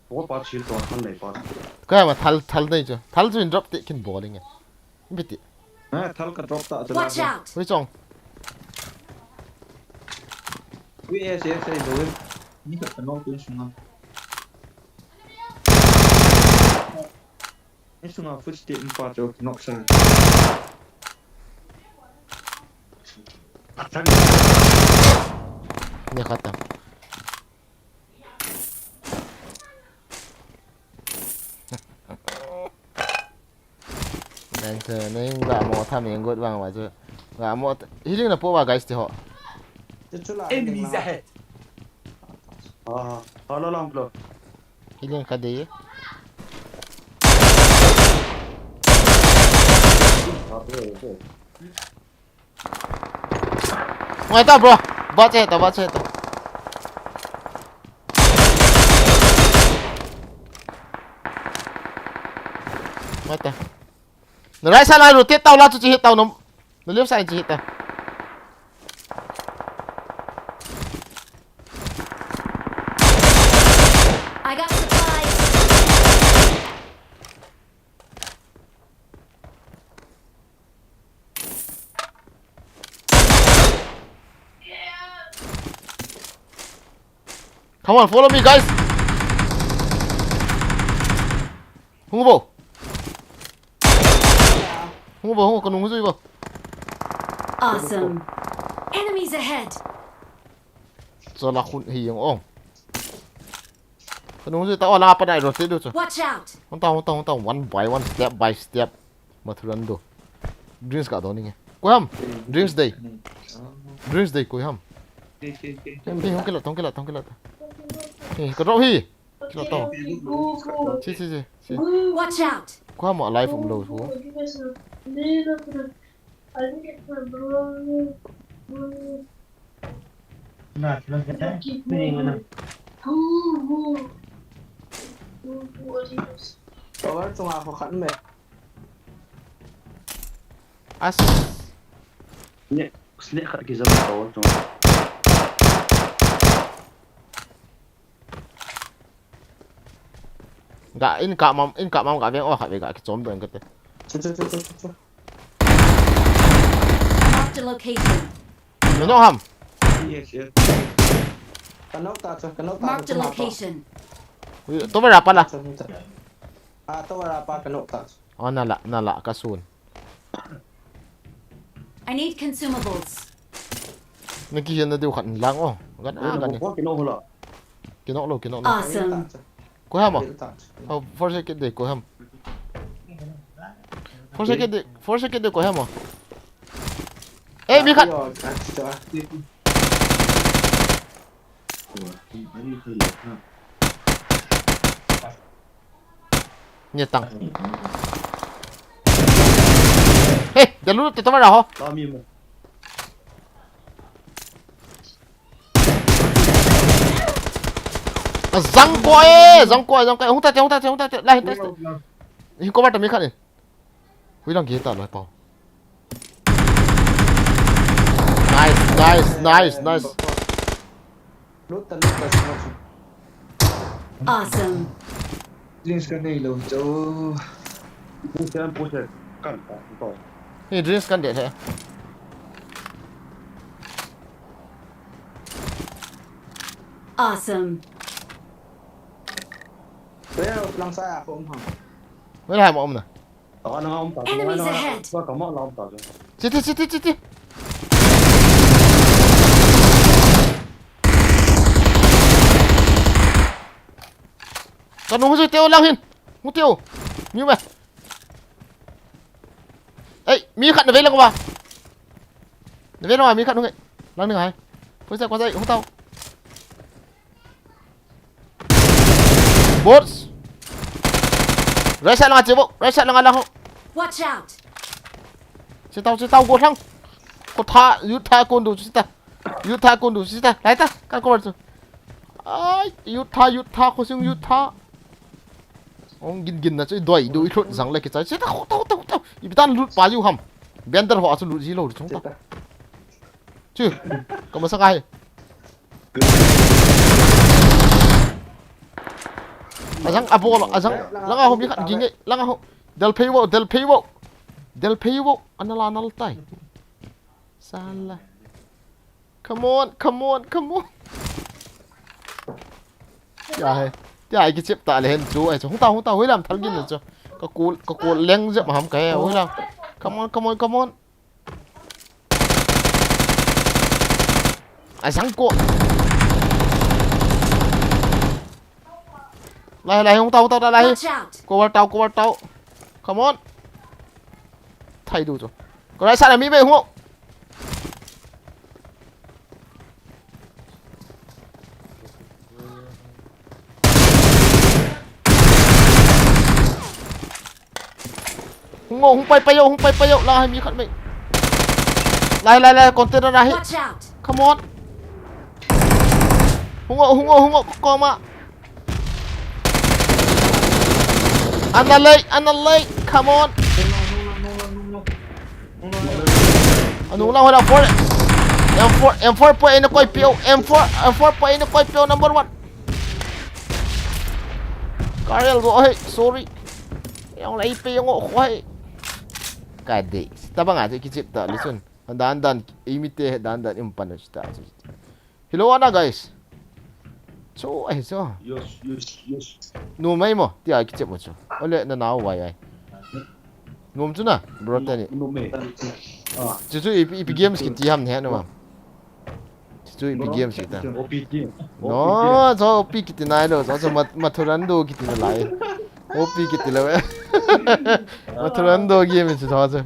What part shield to han nei part. Cái mà thal đây chứ. Thal rồi drop tick in bowling. Biết đi. thal ka drop ta Watch out! Với chong. yes rồi ni ka no tu sunga ni sunga footstep part of knock sa Nhà khatam. Nên thế nên gã mò tham miếng gột vàng mà chứ. Gã mò healing là po guys thì họ. enemies ahead Hala lang bro. Healing ka đi. Ngoài ta bro. Bắt chết ta. Ngoài ta. Nó right side line rotate tao la cho chị hit tao nó left side chị hit tao. I got supplies! Come on, follow me guys. Hung vô. Con hung vô. Awesome! Enemies ahead! Cho là khun hiền ông. Kan nung ta ola pa dai rotate do cho. Watch out! Hong ta one by step mathuran do. Drinks ka do ni nge. Ko ham. Drinks day. Drinks day ko ham. Hey hong ke la. Hey ko ro hi. Kilo to. Si. Watch out! Ko ham alive from low so. Nah, ini mana? Có trong nào khó khăn mày. As. Ini sini kat kita tahu tu. Ga in ka mam ga veng o kha ve ga ki chom ben ka te. Chú. Marked a location. No ham. Yes. Cái nóc ta. Marked a location. To ba pa la. À, tao vào ba cái nóc ta. Oh na la ka sun. I need consumables. Ni ki na du khan lang o. Gan a gan ni. Kau kena hula. Kino lo. Awesome. Ko ham. Oh, for second de ko ham. For second de ko ham. Eh, mi khat. Nya tang. Hey, dah lu tu mana ho? Kami mu. Zang koi, hung ta, lai ta. Hi ko ba ta mi khat ni. Hui lang ki ta lo pa. Nice. Nút ta. Awesome. Drinks ka na ilaw. So, Pusat kan tak. Ni drinks kan dia saya. Awesome. Đấy là lòng sai à không hả? Mới hai một nè. Tak nak om tak. Enemies ahead. Kau kamu lam tak. Chiti. Kan nung tiêu lang hin. Mu tiêu. Mi mày. Ê, mi khát nó về lang ba. Nó về lang mi khát nó ngay. Lang nữa hay. Quay ra, không tao. Bots. Right side lang chibo. Right side lang ho. Watch out! Chỉ tao cô thăng. Cô tha con đủ chứ ta. Lại ta, các con rồi. Ai, tha cô xưng tha. Ông gin na chứ đuổi khốt rằng lại cái trái. Chết tao. Ibi tan lút pa yu ham. Bender họ sẽ lút gì lâu chúng ta. Chứ, có mà sao ai? Azang abolo, azang. Langa ho mi khat ginge, langa ho. Del paywo. Anal tay. Salah. Come on. Dạ cái chip tại lên chú ấy không tao hối làm thằng gin rồi cho. Có cô leng dẹp mà hầm cái hối làm. Come on. Azang cô. Lại không tao lại. Watch out! Cô tao. Come on. Thay đủ rồi. Có lại sao là mi về không? Không bay vô la hay mi khẩn mày. Lại container ra hết. Watch out! Come on. Không ngộ con mà. Analyze, come on. Ano lang wala for M4 po ay nakoy PO. M4 po ay nakoy PO number 1. Karel go hey, sorry. Yang lai IP yang ko hey. Kade. Taba nga kicip ta listen. Dandan imite dandan impan sta. Hello ana guys. So ay so. Yes. No mai mo, ti ai kicip mo so. Ole na naw wai ai. Ngom chu na, bro ta ni. Nume. Chu ipi games ki ti ham ne no ma. chui pi game si ta OPG no so op kiti nai do so mathurando kiti na lai op kiti la mathurando game si so so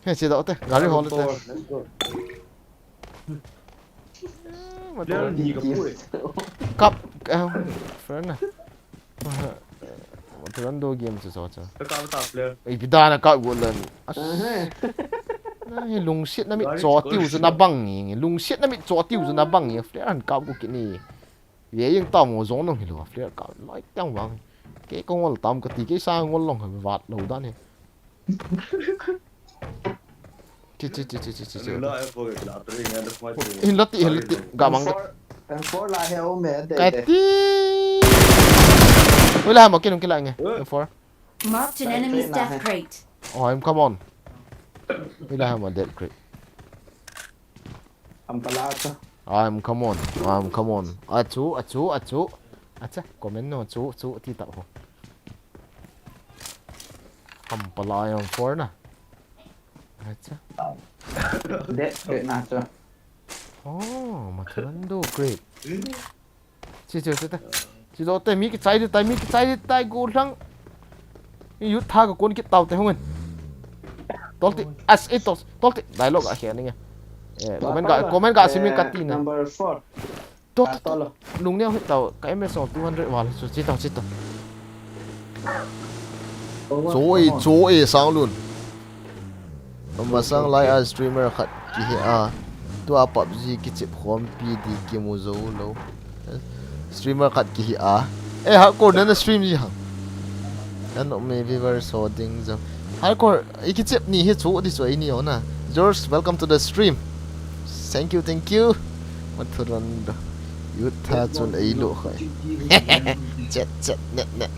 he si do te gari hol te Player ni ka pui cấp friend à mathurando game si so so ka ta player ai bidana ka golan Hey, lung shit na mi cho tiu zu na bang ni lung shit na mi cho tiu zu na bang ni flare an ka bu ki ni ye yeng ta mo zong nong hi lo flare ka lai tang wang ke ko ngol tam ka ti ke sa ngol long ha wat lo da ni chi la e ko la tre nga da mai hin lati ga mang Thằng phố là heo mẹ ka để ti wala mo kinong kila nge for Marked an enemy's death crate. oh I'm come on wala mo dead crate Ông pala cho. come on achu acha comment no chu ti ta ho palai on for na acha Để kệ nào cho. oh mathurando great chi do te mi ki chai tai go lang yu tha ka kon ki tau te hongen tolti as etos tolti dialogue a hian nge comment ga simin katina Number 4. to To lo. lung neo hit tau ka ms 200 wal so chi tau chỗ e sang luôn mà sang live streamer khat ki he tua PUBG ki chip home pd ki mu zo lo streamer khat ki hi hardcore na stream ji hang ano maybe ver so ding zo hardcore ki chip ni hi chu di choi ni ona George welcome to the stream thank you mathuran yu tha chun ei lo khai chat net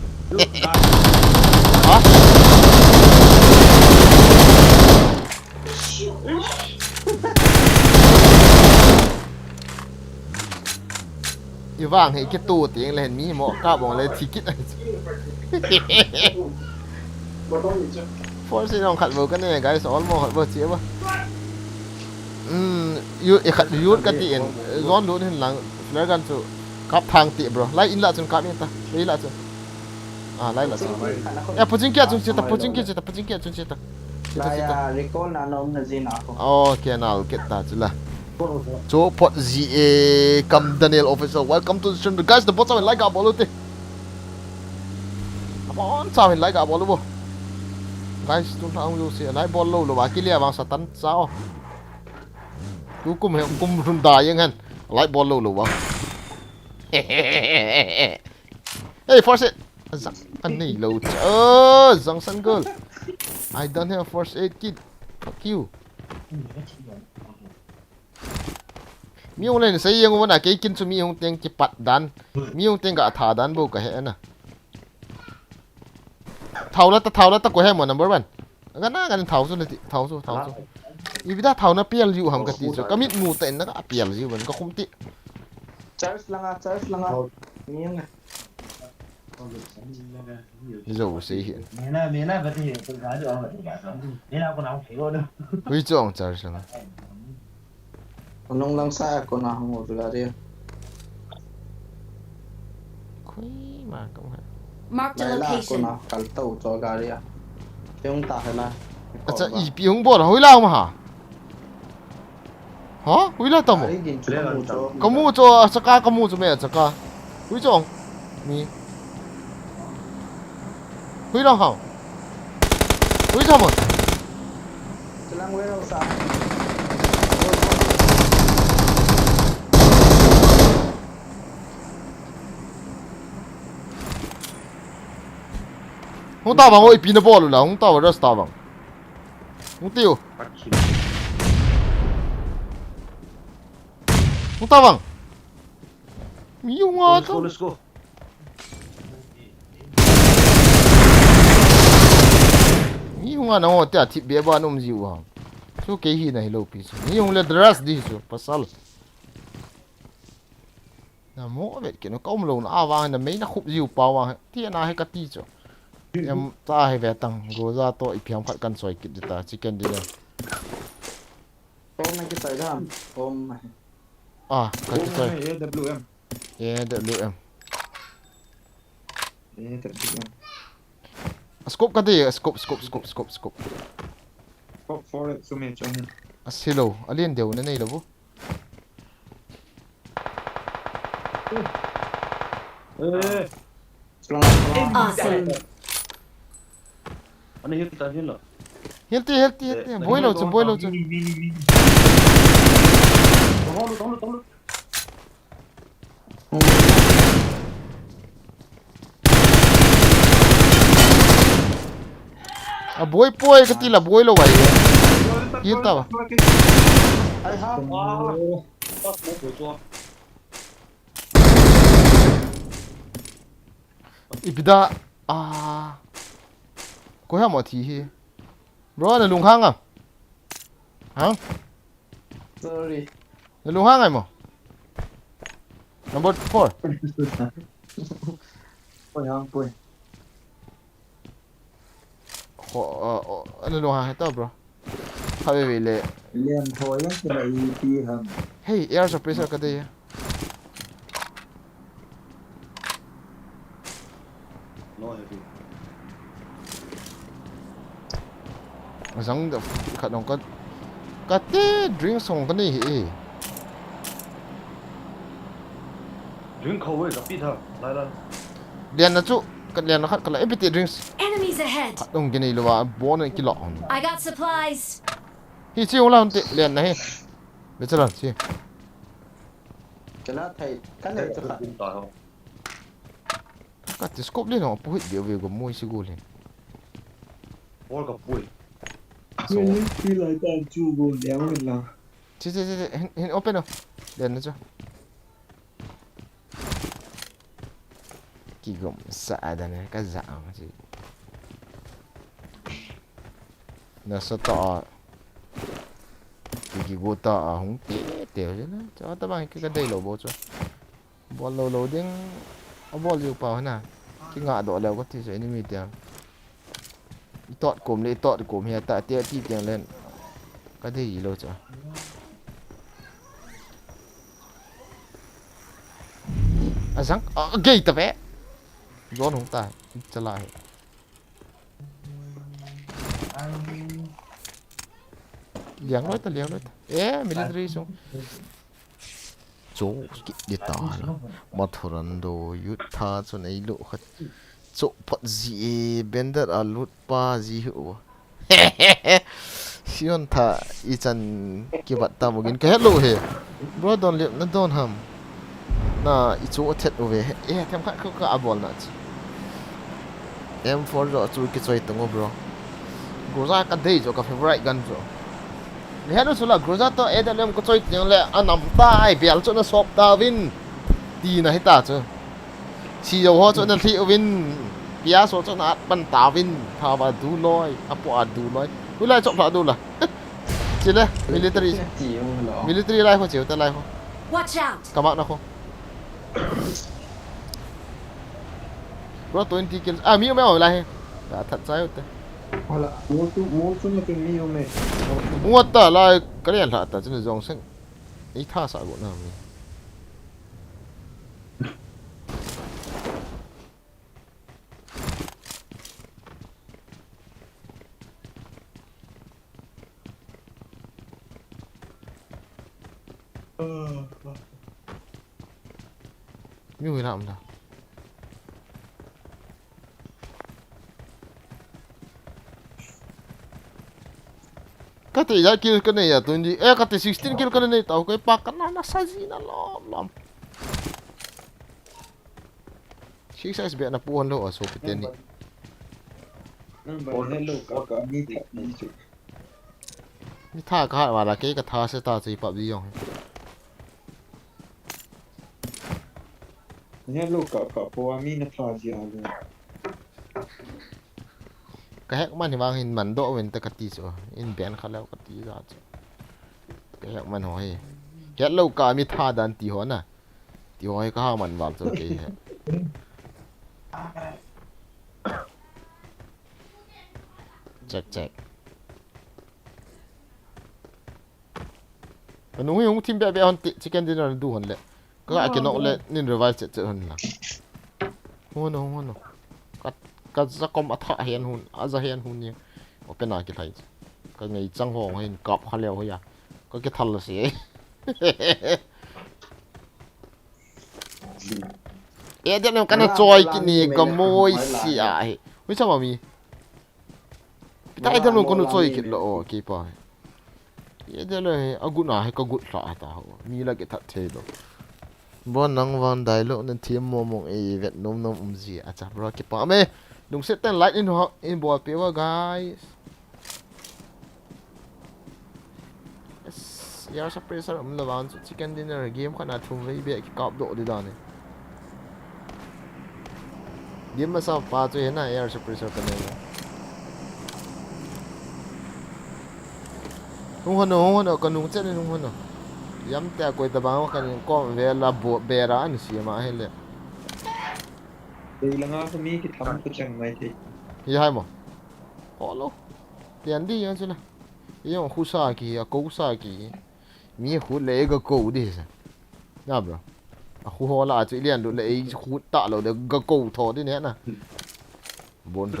yêu vàng thì cái tu tiếng lên mi mọ cao bằng lên thì kít này force nó khát vô cái này cái số mọ khát vô chia ba yêu khát yêu cái tiền zone luôn hình lăng lấy gan chỗ cáp thang tiệm bro lấy in lại trong cáp yên ta lấy lại chỗ lấy lại chỗ putin kia chung chia ta Là recall là nó là gì nào. okay nào kita chula so pot ZA come Daniel officer welcome to the stream guys the bot sao like up bolu te come sao like up bolu bo guys chúng ta ông sẽ like bolu lo ba kilia bang satan sao tu kum run da yang han like bolu lo ba hey force it anh này lo zang san girl I don't have first aid kit fuck you mi ông lên xây ông vẫn cái kinh số mi ông tiếng chỉ bắt đàn mi ông tiếng cả thả đàn bầu cả hệ nè thầu là ta có hệ một number one cái nào cái thầu số vì đã thầu nó pial dịu hầm cái gì rồi cái mít mù tên nó pial dịu vẫn có không tị Charles lăng à. Miếng này. rồi xây hiện miền này thì tôi gái được miền nào còn nào phải luôn đâu quý trọng trời sao Nông lăng xa còn nào một là đi. quý mà cũng hay Marked a Đây là còn location. nào cắn tàu cho gà đi à. Thế ông ta hay là. अच्छा E P हूँ बोल हुई लाओ महा हाँ हुई ला तमो kamu cho saka kamu cho me saka hui chong mi hui long hao hui chong mo Lang quay đâu xa. không tao bằng ôi pin nó bỏ luôn là không tao vào rất tao bằng không tiêu không tao bằng mi yung ngon let's go mi yung ngon nó tiệt thịt bé ba nôm dịu hả số cái gì này lâu pi mi yung lên dress đi số pasal na mo vậy cái nó công lâu nó avang nó mấy nó khúc dịu bao mà thiên na hay cắt tí chứ em ta hay về tăng gỗ ra tôi phiền phát căn sỏi kịp ta chicken dinner ôm này cái tới đó ôm này à cái Ôm chơi này AWM. AWM AWM. scope cái gì scope Pop for it so me cho mình. silo alien đều nên này đâu ê Long long Awesome. anh ấy hiện tại hiện là healthy boil out Mini. tóm được à boy cái tí là boy lo vậy yên tao à ai ha wow bắt một buổi cho ibida à có hả mà thì bro là lùng hang à hả sorry là lùng hang này mà number 4 Poi. là lùng hang hết tao bro hay về lệ Liền thôi á, cái này thì hầm. hey air suppressor cái đây nói gì rằng khả năng cái tê drink xong cái này đứng khâu ấy gặp biết hả lại liền là chú cái liền nó khác cái là everything drinks Enemies ahead. đông cái này là bốn cái lọ I got supplies. hi chiêu là liền này bây giờ là chi cái là thầy cái này cho bạn tại không cái scope lên nó bùi điều về của môi xí gù lên bol gặp bụi Khi lại ta chu gồm đéo mình là. chi hin open đâu liền nó cho kỳ gồm xạ đây này cái dạng gì nó sẽ tỏ kỳ gù tỏ không tiểu chứ nó cho tao bằng cái đây lỗ bộ cho bol lỗ tiếng bol nhiều bao hả cái ngã độ leo có thể sẽ enemy tiếng tọt cụm hiện tại tia ti tiếng lên cái gì lâu chưa à răng gay tập vé gió không tài trở lại liang nói ta military xuống chỗ đi tao mà thoran đồ yết tha cho này lộ khát chỗ phật gì bender alut pa gì hữu xion tha ichan ki bat ta mogin ka hello he bro don liep na don ham na ichu athet ove e them kha ka abol na chi M4 ro chu ki choi tongo bro groza ka dei jo ka favorite gun bro le hanu sula groza to edalem ko choi tiang le anam ta ai bel cho na sop ta win ti na hita cho si yo ho cho na thi win pia so cho na ban ta win tha ba du loi apo du loiกูไล่จบผ่าดูล่ะจีเลย military จิ๋วเหรอ military ไล่เขาจิ๋วแต่ไล่เขา Watch out. กำมักนะเขารถ20 killsมีไม่เอาอะไรแต่ถัดใจเอาแต่ Hola, mucho no tenía me. มัวแต่ไล่ก็เรียนละแต่จะในจงเส้นนี่ท่าสายกว่านั้นมีมีเวลามั้ยล่ะก็ตีได้ kill กันเนี่ยตัวนี้ก็ตี16 kill กันเนี่ยแต่ก็ปักกันนะซาจีน่ะล้อมชิคไซส์เบียนะปูนโลอ่ะโซปิเตนี่ Number hello kaka ni ni chu. นี่ท่าก็หาว่าละเก๋ก็ท่าเสตาสิปับดียอง Hello kaka po ami na plazi ale. ก็แฮกมันที่วางหินมันโดเว้นแต่กะตีซะอินแบนเขาแล้วกะตีซะก็แฮกมันหอยแกะโลกามีท่าดันตีหัวน่ะตีหัวให้ก็หามันวาลซะเก๋แจ็ค nu hi hung team be hon ti chicken dinner du hon le ka ke no le nin revive che hon la hon no ka za kom atha hian hun aza hian hun ni open a ki thai ka ngei chang ho hin kap khaleo ya ka ke thal se e de no kana choi ki ni ka moi si a he wi cha ma mi tai de no kono choi ki lo o ki pa e de le aguna he ka gut sa ta ho mi la ke that the do bon nang van dai lo nen thiam mo mong e vet nom ji a cha bro ki pa me dung set ten light in ball pe wa guys yes ya sa pressure la van chicken dinner game khana thum vei be ki kap do di da ne game ma sa pa chu na air suppressor ka ne hung hono ka nung chen hung hono yam ta ko ta ba ka ni ko ve la bo be ra an si ma hele Đây là ngã cái mi cái thắm cái chẳng mày thì hi hai mo olo tian di yan chuna yo khu sa ki a ko sa ki mi khu le ga ko di sa na bro a khu ho la chu lian do le khu ta lo de ga ko tho di ne na bon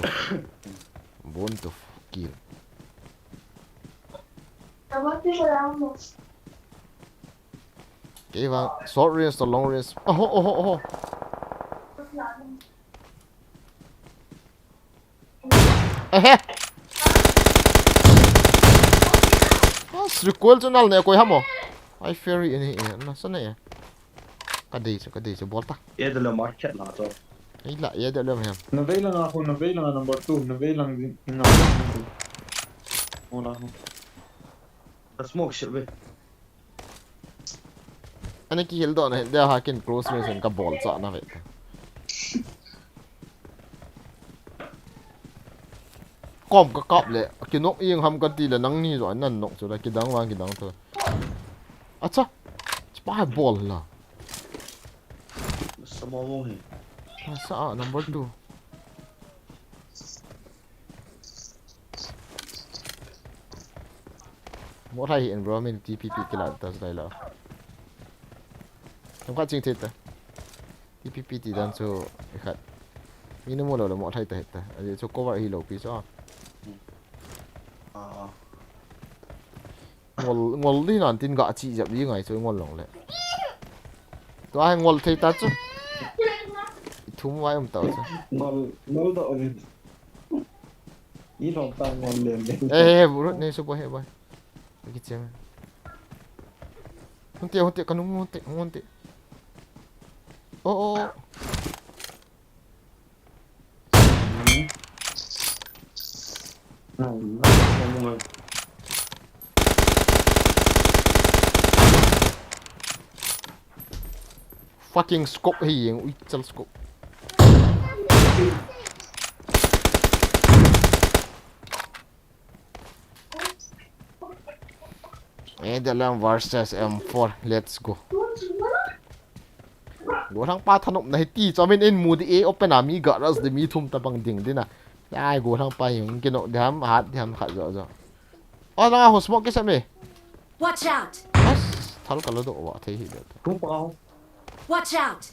to kill okay va short range to long range oh eh recoil cho nal ne koi hamo I ferry ini na sana ya kadai se bolta e de le market la to ai la ya de le hem nó về là ngã nó về là number 2 nó về là ngã nó the smoke shit we anh ki hel do na de ha kin close range ka ball cha na ve kom ka kap le ki nok ing ham ka ti le nang ni rồi nan nok chu la ki dang wang ki dang thôi acha spy ball la samo mo hi sa number 2 một hay hiện bro mình TPP cái là ta đây là không có chính thức ta TPP thì đang cho khách mình nó mua là một hay ta hết ta để cho cover hilo pi cho ngol đi nàn tin gạ chị dập đi ngày chơi ngol lỏng lệ tôi ai ngol thấy ta chứ thúng vai ông tao chứ nó độ này ý lòng ta ngon liền lên ê bro này số bao hết bao cái gì mà không tiệt con không tiệt ô fucking scope hiền ui chân scope Edam versus M4 let's go go thang pa thanop na ti cho min in mood e open a mi ga ras de mi thum ta bang ding dina ai go thang pa yung kino dham hat dham kha zo o la ho smoke ke same Watch out! as thal kala do wa thei hi da không bao Watch out!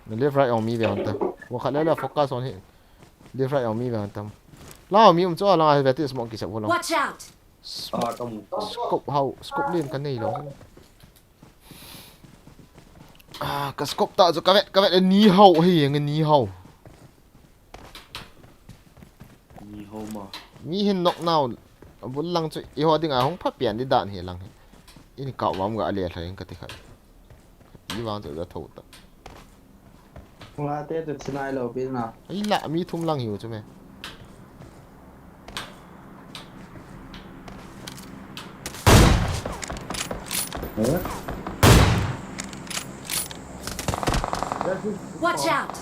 left right on me về hanta wa khala la focus on him left right on me về hanta la mi cho la ve ti smoke ki sa wala Watch out! trong scope lên cái này lo cái scope tạo cho các bạn là ní hậu hay người ní hậu ni ho ma mi hin nọc nào vốn lăng chơi yêu hoa tiếng à không phát biển đi đạn hệ lăng ini cậu bám gã liệt rồi cái thứ khác đi vào rồi ra thầu ta Là tết được xin ai lầu biết nào. ấy lạ mi thum lăng hiểu cho mày Watch out!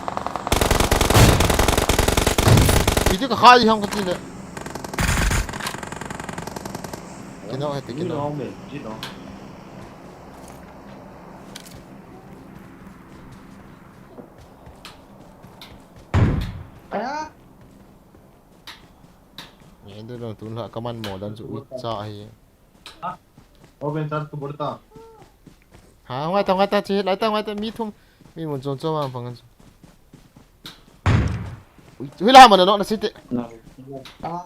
이제 그 하이 형 같은데 걔네 했대 cái 걔네 nó không mệt chứ đó Á, Itu dong tuh lah kaman modal cuy cai. Oh bentar tuh berita. Ha ngai ta chi lai ta ngai ta mi thum mi mon chon chon ma phang. Hui la ma no na sit.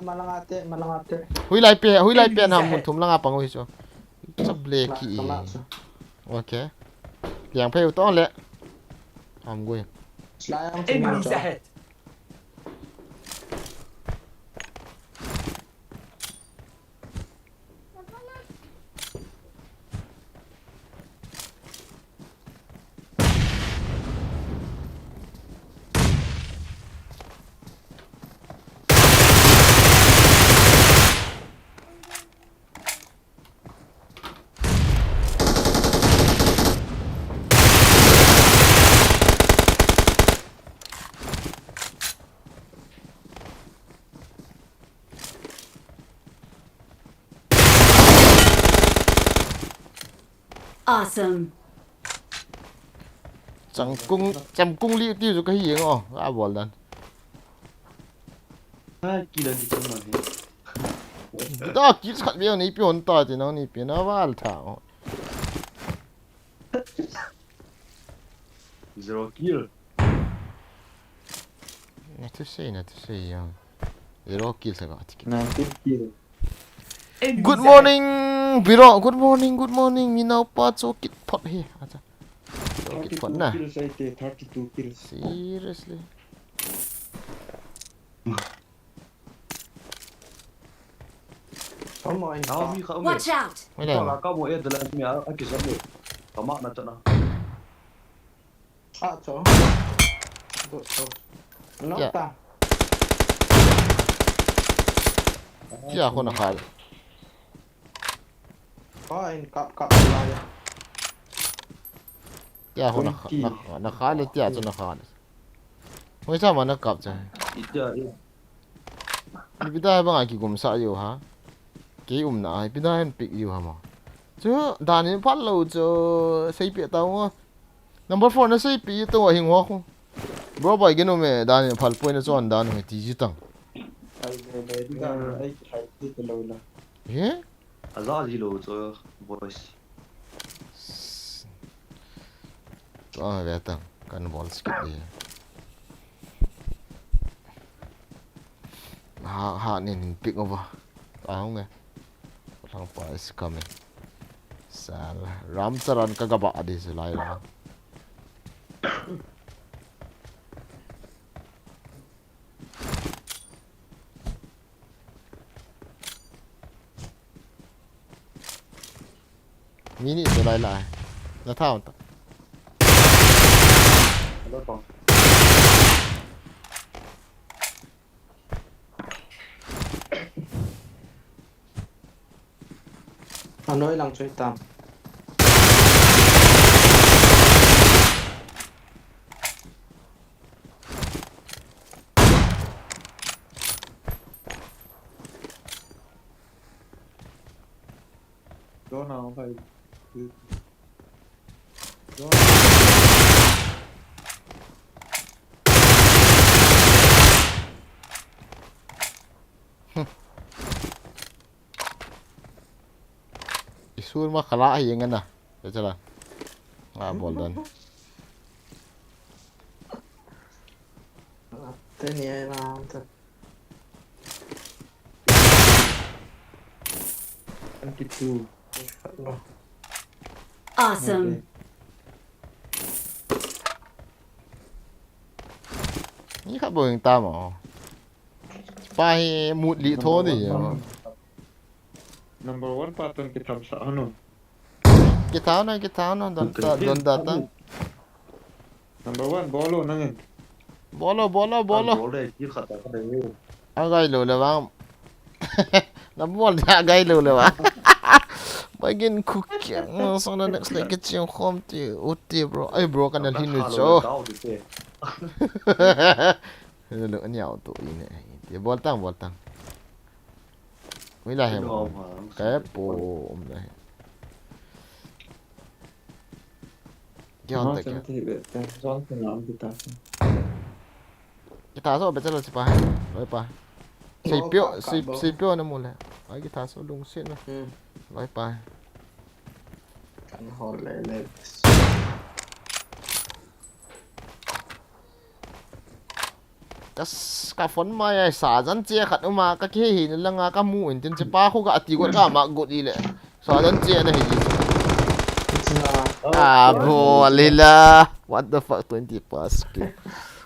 Malangate. Hui lai pe na mon thum la nga pang hui cho. Chap le ki. Okay. Yang pe to le. Am goi. Slayang Enemies sumacho. ahead. Awesome. Cham cung li tiêu rồi cái gì ngò. À bol dan. Gila gitu nanti. Da ki sat bi ni pi on ta ti no ni pi na wal tha. Zero kill. Na tu sei ya. Zero kill sa ga ti. 19 kill. Enemies Good ahead. morning, Biro. Good morning. Minau pa chokit phot he. Acha. Chokit phot 32 na. kills I did, 32 kills. Seriously. Có mồi. Kau mi kau mi. Watch out. Mai Kau lai. lah kau mau dalam mi aku kisah ni. Kau mak nak cakap. chỗ. Nó Dạ. ta. Ya ko na khal. Có anh cặp lại. Ya ko na khal ya cho na khal. Mai sa ma na kap cha. Itu. Ni bidai bang ki gum sa yo ha. Ki na bidai en pick you ha ma. Chu dan ni phat lo cho sei pi tao. Number 4 na sei pi to wa hing ho ko. Bro boy geno me dan ni phal point na chon dan ni ti ji tang. I tried it alone. Ye? Azal zilo tu boys. Ah, datang kan ball sikit dia. Ha ni pick over. Tahu nggak? Orang pa is coming. Salah. Ram charan ka gaba adi selai lah. Mini selai lah. Dah tahu tak? Ada bang. Hà Nội làng chơi tạm. Đó nào phải. Isul mah kalah yang kan dah. Betul lah. Ah, bol dan. Thế này là thật. 22. Awesome. Ni kat boleh tam oh. Pai mood li tho ni. Number 1 pattern kita sa ano. Kita na don datang. Number 1 bolo nangin. Bolo. Boleh dia kata kata ni. Agai lo le bang. Nabol dia agai lo le bang. Bagian cooking. So the next like get you home to uti bro. Ay bro kan dalhin ni cho. Lo nyao tu ini. Dia bol tang. Mila hem. Kepo om dah. Dia Nó tak. chẳng thể biết cái gió cái nào kita. Kita so betul si pa. Oi pa. xây piu nó một này ai cái thằng số lùng xịn này nói bài Cắn hồn lên cái phấn mai xả dân chia khát mà cái kia hình là ngã cái mũ hình trên chế ba khu gạ tí quật cả mà gột đi lệ xả dân chia này hình bro lila what the fuck 20 plus kill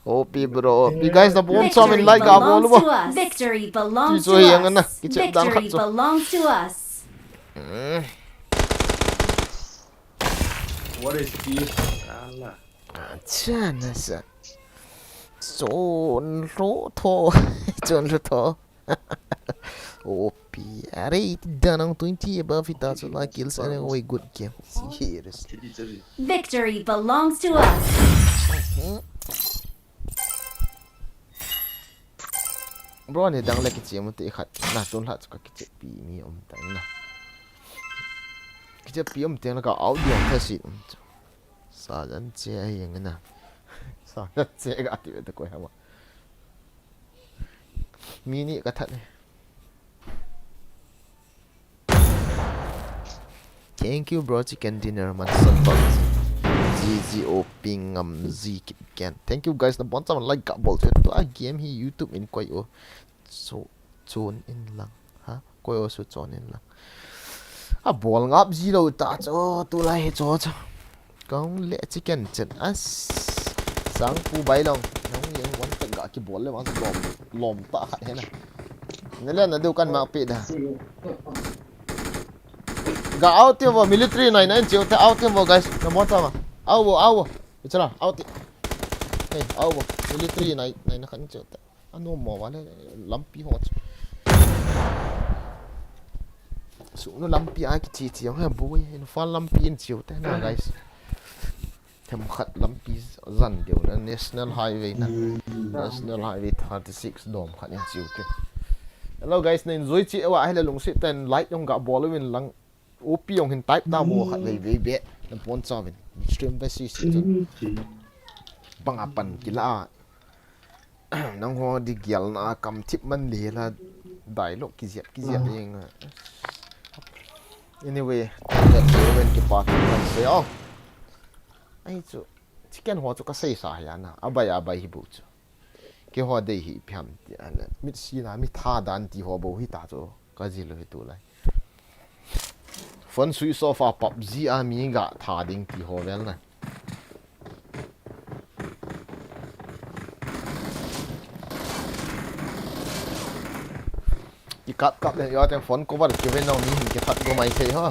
OP bro you guys the bomb some in like ga ball bo Victory belongs to so yang na us. ki chep dang khat Victory so belongs to us. What is this? Ala. cha na sa chon ro tho chon ro tho OP are danang 20 above it that's like kills and way good game serious Victory belongs to us. bro này đang lấy cái chiếc một tí khát na tuần lại cho cái chiếc pi mi ông tang na cái chiếc pi ông tang là cái áo điện thật sự sao dân chơi như thế nào sao dân chơi cái gì vậy tôi không mini cái thật này thank you bro chicken dinner man support GGO ping Z can thank you guys na bon sama like ka bol to a game hi YouTube in koi o so chon in lang ha koi o so chon in lang a bol ngap zero ta cho tu lai cho cho kong le chicken chen as sang pu bai long nong yang wan ta ga ki bol le wan lom ta khat he na ne le na du kan ma pe da ga out yo military 99 chiu ta out yo guys na bon sama ao Bicara out hey ao military này nó khẩn trợ anh ôm mỏ vào lắm pi hot xuống nó lắm pi ai cái chi hay bôi nó pha lắm pi in chiều thế nào guys thêm khát lắm pi dần điều là national highway national highway 36 dom khát in chiều thế hello guys nên rồi chị ở hay là lùng sĩ tên light trong gạo bò lên lăng opi ông hình type tao mua khát về bé nó bốn sao mình stream by CC bang apan kila nang ho di gyal na kam tip man le la dialog ki ziat eng anyway that when ki pa kan say oh ai chu chicken ho chu ka sei sa ya na abai hi bu chu ke ho dei hi pham ti ana mit si na mi tha dan ti ho bo hi ta chu ka ji lo hi tu lai phone sui sofa PUBG a mi ga tha ding ti ho vel na ki kap le yo ten phone cover ki ven no mi hin ki that go mai sei ho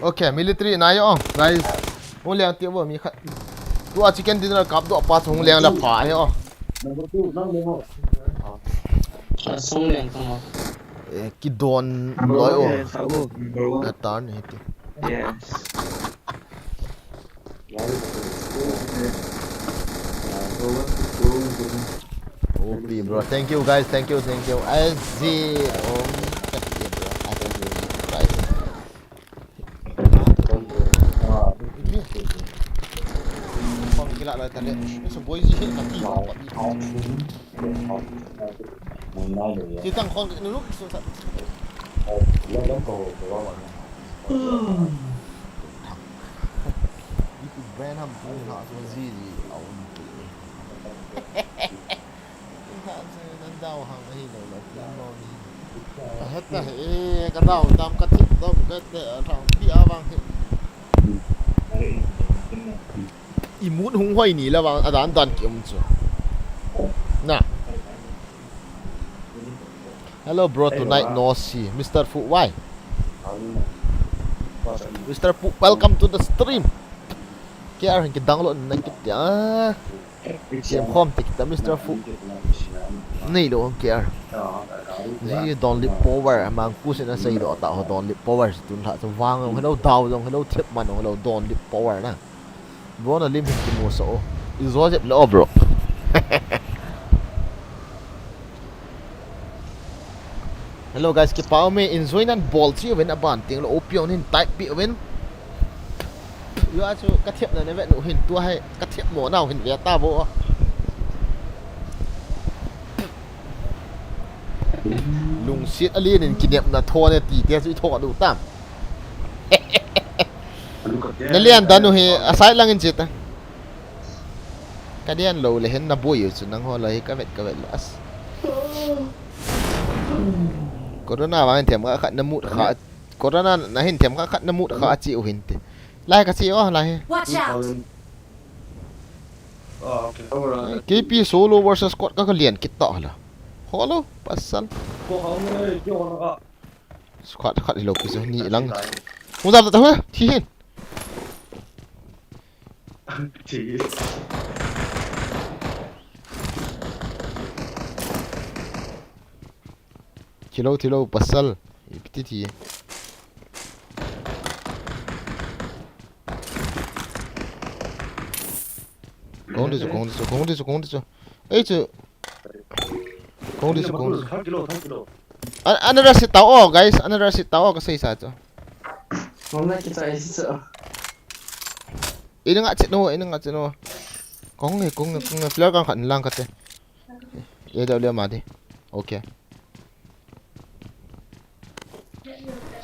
okay military na yo guys mo liang ti bo mi khat tu a chicken dinner kap do pa thong liang la pha he o sông liền không ki don loi o na tan he ti Yes. OP bro thank you guys thank you SZ con gila lại tadi so boy gì hết kaki chị tăng con cái lúc so thật itu brand ham pun nak so gì awak nan dau hang hi lo lo plan lo ni hết ta cái dau tam cái thịt dau cái thằng bia vang i muốn hung hoài ni là vang adan dan kiếm chu na hello bro tonight no see Mr. Fu why Mr. Fu welcome to the stream kaya rin download na kita xem không thì kita Mr. Fu này đâu kaya gì don't lip power mang cú sẽ nó xây đó tạo don't lip power tụi họ sẽ vang không hello đào không hello thiệp man hello don't lip power na bro là lim hình mua số is dẹp lỡ bro hello guys cái pao me enjoy nan ball chi ven aban tiếng là opion hin type pi ven yo achu cái thiệp này vậy nụ hình tua hay cái thiệp mỏ nào hình vẽ ta vô lung shit ali nin kinep na tho ne ti te su tho du tam nalian danu he asai lang in chita kadian lo le hen na boy chu nang ho la he ka vet las corona wa hen them ka khat na mut kha corona na hen them ka khat na mut kha chi u hin te lai ka chi o lai he Watch out! ok KP solo versus squad ka lian kit to la holo pasal cô không ơi chưa có squad khat lo ki so ni lang mu da ta ha thi hin chỉ Thilo pasal ipti thi Kong đi cho ấy chứ kong đi thắng kilo another sit tao guys another sit tao cái say cho hôm nay kita isi sợ ini ngak cik no kong flare kan khan lang kate ye da le ma di okay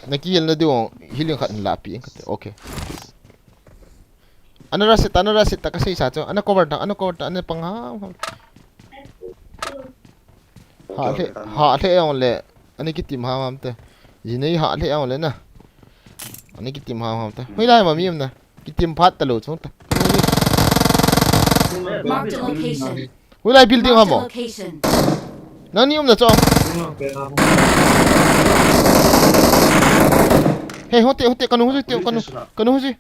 naki yel na di wong healing khan la pi kate okay another sit ta ka say cho ana cover ta ana pang ha le on le ani ki tim ha mam te jinei ha le on le na ani ki tim ha te hoi lai ma mi na ki tim phat ta lo chung ta Marked a location. hoi lai building ha Marked a mo location. na ni na cho hey hote kanu hoji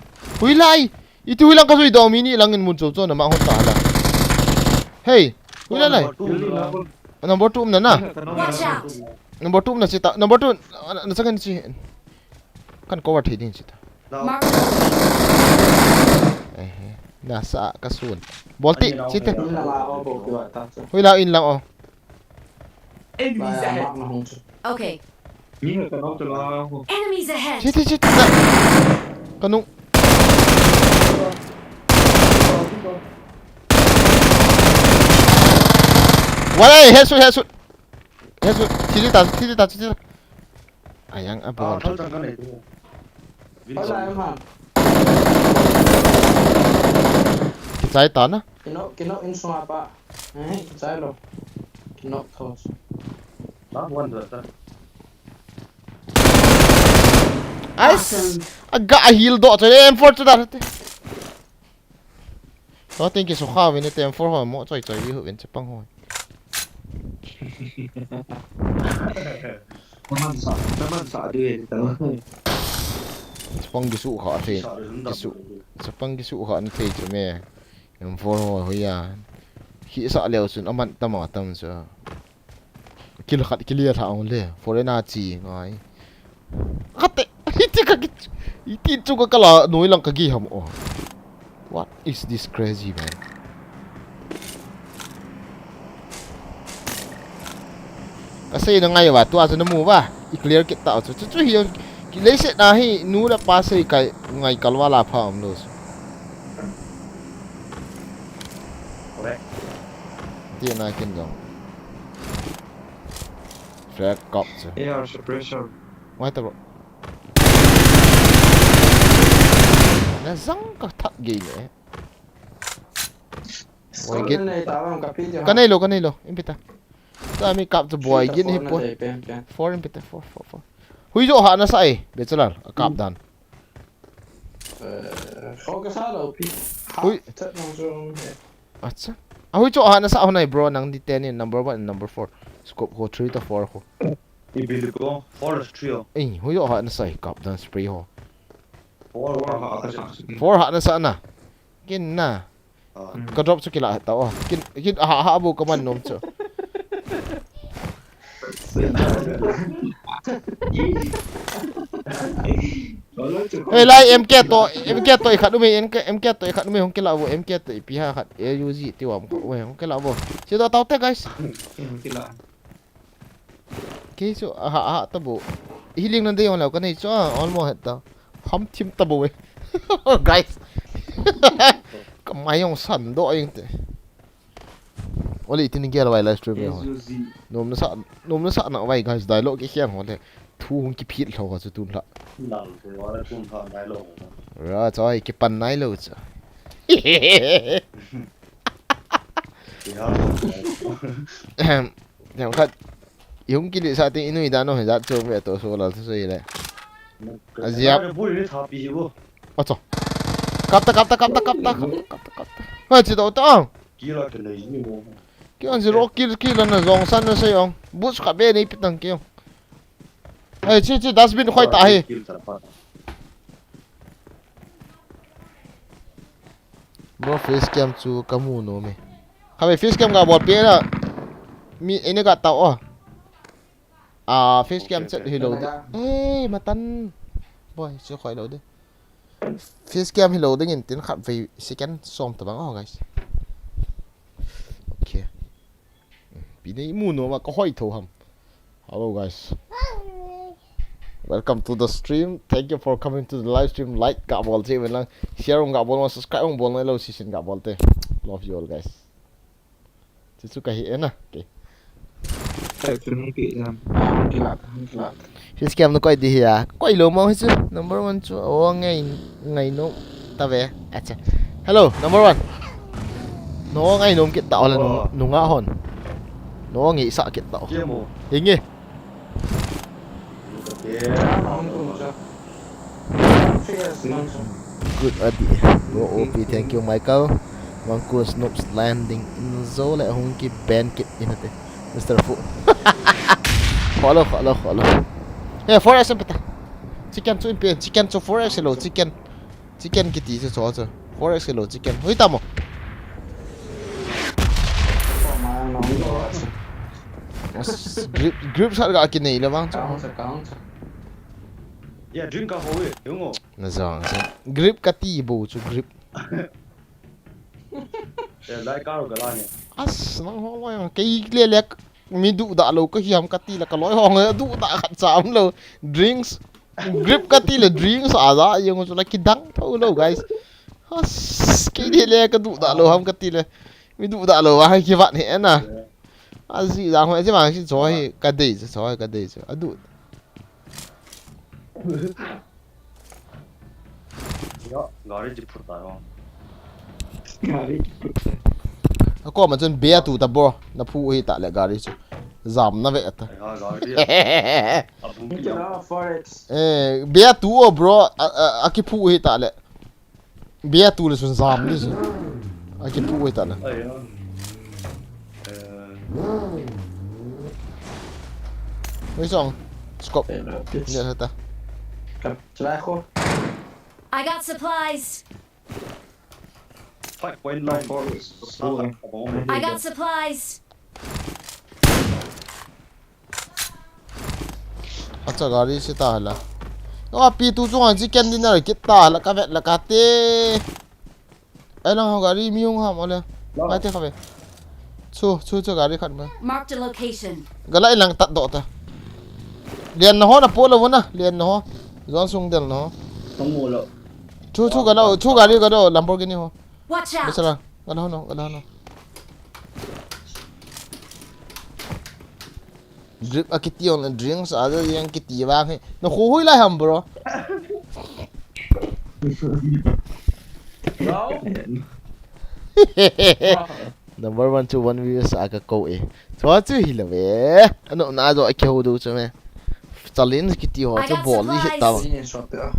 hoi lai itu hilang ka sui do mini langin mun cho na ma hot ta la hey hoi lai number 2 na Watch out! number 2 na sita number 2 na second si kan cover thi din sita Marked a location. nasa kasun bolti sita ini là lao bộ của ta hoi la in lang oh bài mắc nó không Okay. Nhìn là nó cho nó Enemies ahead! sita kanu wala headshot tiri ta ayang apa thắng cái này Hỏi lại em hả sai ta na kino in sung apa saya lo kino close đó one rồi ta as aga heal do cho M4 cho da so thank you so kha when it M4 ho mo choi yu wen che pang ho Teman saat dia tahu. pang gi su kha the pang gi su kha ni the chu me M4 ho ho ya hi sa leo sun aman tama tam so kil khat clear tha on le foreigner chi ngai khate iti chu ka kala noi lang ka gi ham o what is this crazy man kasi na ngai wa tu asu na mu ba I clear kit ta chu hi ki le se na hi nu la pa se kai ngai kalwa la pha am los ti na kin dong frag cop chu Air suppressor. wai ta bro na zang ka thak ge ne cái này tao làm cà phê cái này lo impita ta mi kap to boy gin hi po 4 impita 4 hui jo ha na sai bachelor kap dan có cái sao đâu pi Ui. thật nó rồi acha a hui jo ha na sa honai bro nang di 10 in number 1 and number 4 scope ho 3 to 4 ho ibil ko forest trio ei hui jo ha na sai kap dan spray ho forest 4 ha na sa na kin na ka drop chu kila ta o kin ha bu ka man nom chu hey lai em ke to I khat umi em ke to I khat umi hong kila bo em ke to I pi ha khat e u ji ti wam ko we hong kila bo chi to tau te guys ke chu ha ta bo healing nan de on la ka nei chu almost het ta ham thim ta bo we guys ka mai yong san do ing te Oli tin kia là live stream ho. Ezuzi. Nom na sa na vai guys dialogue ki khiang ho le. Thu hung ki phit tho ka chu tun la. Lần thì gọi là cùng thằng đại lộ. Ra choi ki pan nai lo cha. Thì ha. Nhang khat yung ki li sa ti inu ida no ha chu me to so la so ile. Aziap. Vui đi thả bì vô. Acho. Kapta. Ha chi do ta. Kia là cái này như thế. Ki an zero ki la na zong san na se yong. Bus ka be nei pitang ki yong. Ai chi dustbin khoi ta hi. Bro face cam chu kamu no me. Khabe face cam ga bot pe la. Mi ene ga tao à face cam chat hello. Ê matan. Boy chưa khoi lo de. Face cam hello de ngin tin khap ve second som ta bang guys. Okay. Bi nei mu no ma ko hoi tho ham. Hello guys. Welcome to the stream. Thank you for coming to the live stream. Like ka bol che wen share ong ka bol subscribe ong bol na lo season ka bol te. Love you all guys. Chu ka hi na. Okay. Tại tôi không kỹ làm. Cái lạ. Face cam nó quay đi à? Quay lâu mau hết chứ. Number 1 chu. Oh ngày nó ta về. Acha. Hello, number 1. Nó ngày nó kiện tạo là nó ngã hồn. Nó nghĩ sợ kiện tạo. Kia một. Hình nghe. Good idea. Bro OP, thank you Michael. One cool snoops landing in zone lại không kịp ban kịp in thế. Mr. Fu. Follow. Yeah, 4x em peta. Chicken chu impian, chicken chu 4x hello, chicken kitty chu cho cho. 4x hello chicken. Hui tamo. Grip sát gạ kia này là vang cho. Yeah, drink cả hồi, đúng không? Nó giòn xem. Grip kati bù chu grip. Yeah, lại cả rồi cái này. As nó hoa cái lẹ mi du da lo ka hiam kati la ka loi hong du da khat cham lo drinks grip kati la drinks aza yung so la kidang tho lo guys has ke le ka du da lo ham kati la mi du da lo ha ki van he na azi da ho je ma si choi ka dei adu Đó, gọi đi chụp phút tại không? ko ma chen be tu ta bro na phu hi ta le gari chu zam na ve ta Gọi đi. Cái đó forex. be tu bro a ki phu hi ta le be tu le sun zam ni chu a ki phu hi ta na mấy song scope nhận hết ta Cặp trái khô. I got supplies. Phải quên lại. I got supplies. acha gari se ta hala pi tu chu han chicken dinner ki ta hala ka vet la ka te ai lang gari mi hung ham ole ai te ka ve chu gari khat ma Marked a location. galai lang tat do ta lian na ho na polo wona lian na ho zon sung del no Không ngủ lộ. chu gari ga do Lamborghini ho Watch out. bisala gala no drip akiti on drinks ada yang kiti bang he no khui lai ham bro number 1 to 1 views aga ko e so chu hi la ve ano na do akhu du chu me challenge kiti ho chu ball hi hit ta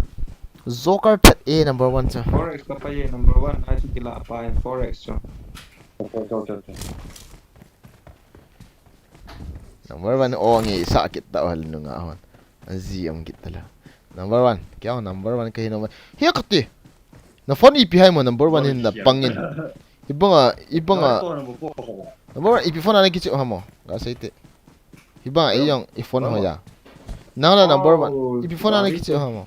Joker that a number 1 cha Forex ka pa ye number 1 hai chu kila pa in forex cho. Okay. number 1 o ngi sa kit ta hal nu nga hon azi am kit la number 1 kya number 1 kai number he kati na phone ip hai mo number 1 hin na pangin ibanga number 1 ip phone ana kichu hamo ga saite ibanga iyang iphone ho ya na number 1 ip phone ana kichu hamo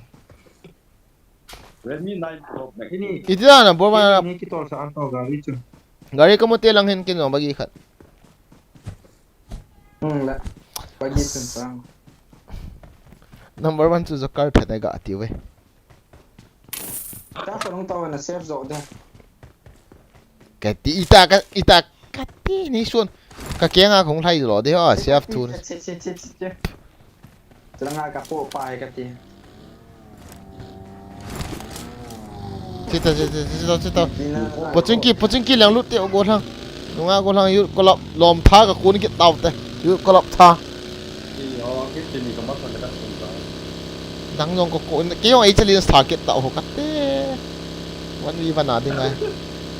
Redmi 9 Pro Max. Ini itiya number 1 ini kita sa anto gari chu. gari kamote lang hin kin bagi khat Lại. Bao nhiêu phần trăm? number 1 chu Joker that ga ati we Chắc phải không tao là safe rồi đây. cái tí ita กัดที่นี่ส่วนกะเกียงอาของไทยหรอเดี๋ยวเสียบทุน Jangan agak popai kati. Cita. Pochinki lang lut tiao go thang. Nunga go thang yu kolop lom tha ka kun ki tau te. Yu kolop tha. Nang yong ko ki yong ai chalin tha ki tau ho ka te. Wan wi bana ding ai.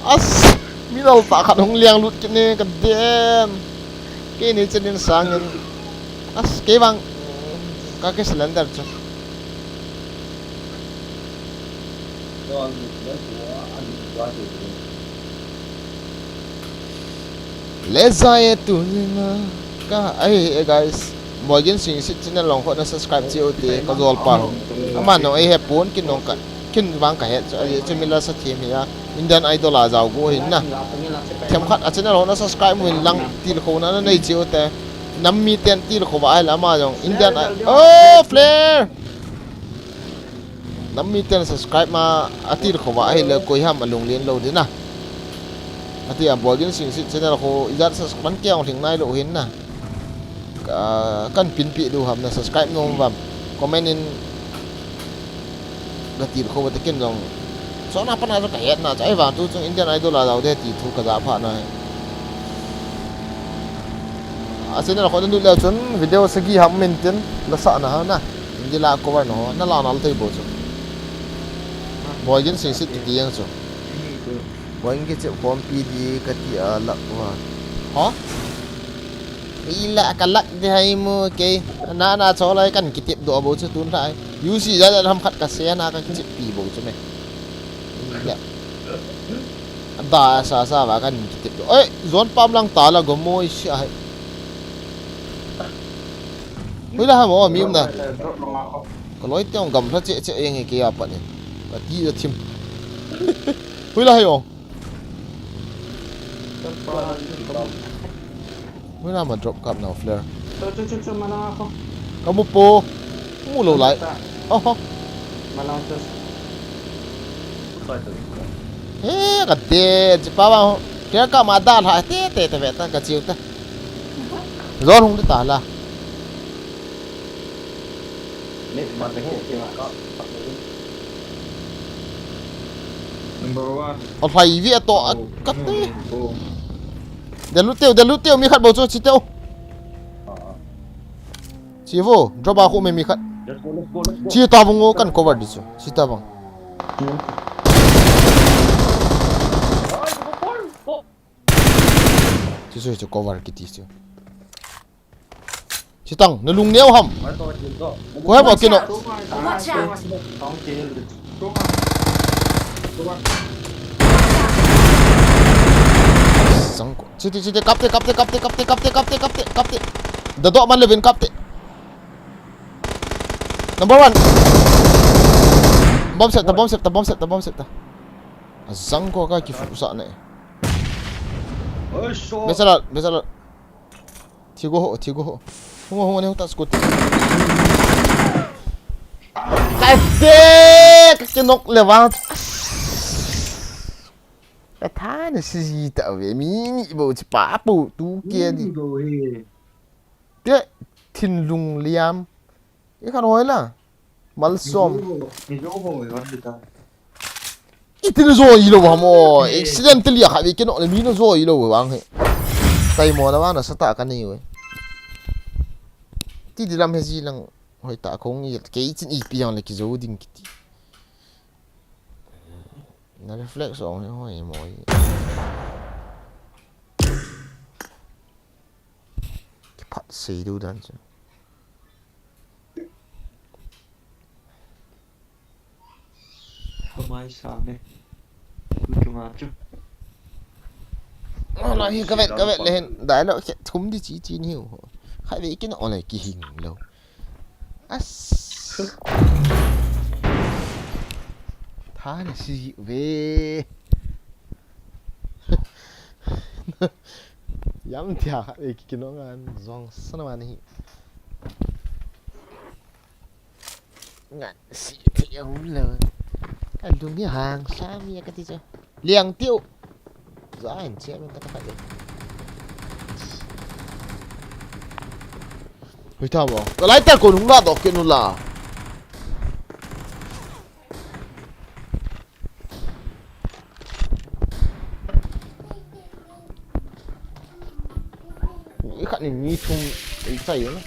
As mi dal ta khat hong liang lut ki ne ka den. Ki ni chalin sang as ke bang ka ke cylinder chu. Leza tu na ka ai guys Morgan sing sit channel long ko na subscribe chi ot ka zol pa ama no ai he pon kin nong ka kin wang ka he chu mila sa team ya Indian idol a jaw go hin na them khat a channel na subscribe min lang til kho na nei chi ot nammi ten til kho ba ai la ma jong Indian oh flare nammi ten subscribe ma atir kho ba ai le koi ham alung len lo din na ati am Morgan sing sit channel kho izat subscribe kyang thing nai lo hin na kan pin pi du ham na subscribe nom vam comment in la tir kho ba takin jong so na pa na ka het na chai wa tu chung Indian idol la daw de ti thu ka za pha na a channel kho nu le chun video sagi ham min tin la sa na ha na indila cover no na la nal thei bo chu Morgan sing sit ti yang chu Morgan ke chu form pi di ka ti a la wa ha ila kalak di hai mu ke na cho lai kan kitip do bo chu tun thai yu si da ham khat ka se na ka chip pi bo chu me ya da sa wa kan kitip do oi zon pam lang ta la go mo shi ai hui la mo mi um na ko loi tiong gam tha che eng ke ya pa ni ka ti da thim hui la hayo hui la ma drop cup now flare Cucu mana aku? kamu po mu lo lại oh Mana tu? ka te chi pa ba kaya ka ma da ha te ve ta ka chiu ta zon hung ta la Number 1 ở phải vi to cắt te để lút tiêu mi khát bầu cho chi tiêu chi vô drop ba khu mi khát chi ta bông ngô căn cover đi chứ chi ta bông chi rồi cho cover cái tí chứ chi tăng nó lung neo hầm có hết bảo kia nọ Watch out! Tong kiri. sang chi cắp te the dog man living cắp te number 1 bomb set ta sang ko ka ki fu sa ne besala thigo ho hong ne ta skut cái nóc lewa cái thá này gì tạo về mini bộ chỉ bá bộ tú kia đi cái thiên lùng liam cái khăn nói là mal som ít nó rồi gì đâu mà accidentally à cái nọ là mini nó rồi gì đâu bang hệ tay mò nó nó sẽ tạo cái này rồi tí đi làm cái gì lăng hồi tạo không như cái chuyện ít biang là cái dấu đinh cái nó reflex on nó hỏi mọi cái phát xì đâu đó chứ không ai sao đây chúng ta chứ nó cái vẹt lên đấy nó thúng đi chỉ nhiều hãy vì cái nọ này kỳ hình lâu thá này gì về dám thả để cái nó ăn giòn sao mà này ngạn xị thiệu lời anh đúng như hàng sao mi cái gì chứ liang tiêu giá ảnh chế mình ta phải được Hui tamo. Lai ta ko nung la dok ke nu la. Cái khăn này như chung ý chạy nữa.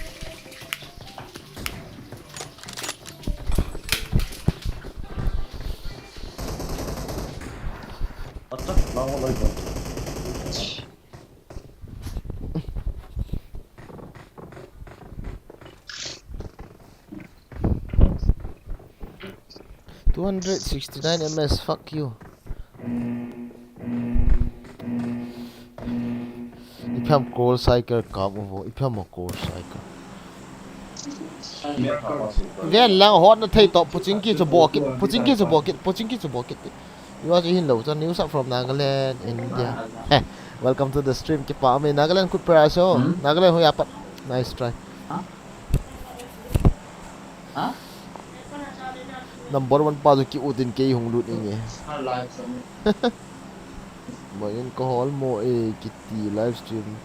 어쩌? 나와 너 이거. 269 ms, fuck you. Ipam call cycle cabo, ipam call cycle. Ve lang hot na thai top pochinki to bucket, pochinki to bucket, pochinki to bucket. You are in low news up from Nagaland, India. Welcome to the stream. Keep on me Nagaland could press show. Nagaland hoy apat. Nice try. Hả? Number 1 pa ki utin ke hung lut ni. Bayan ko hol mo kiti live stream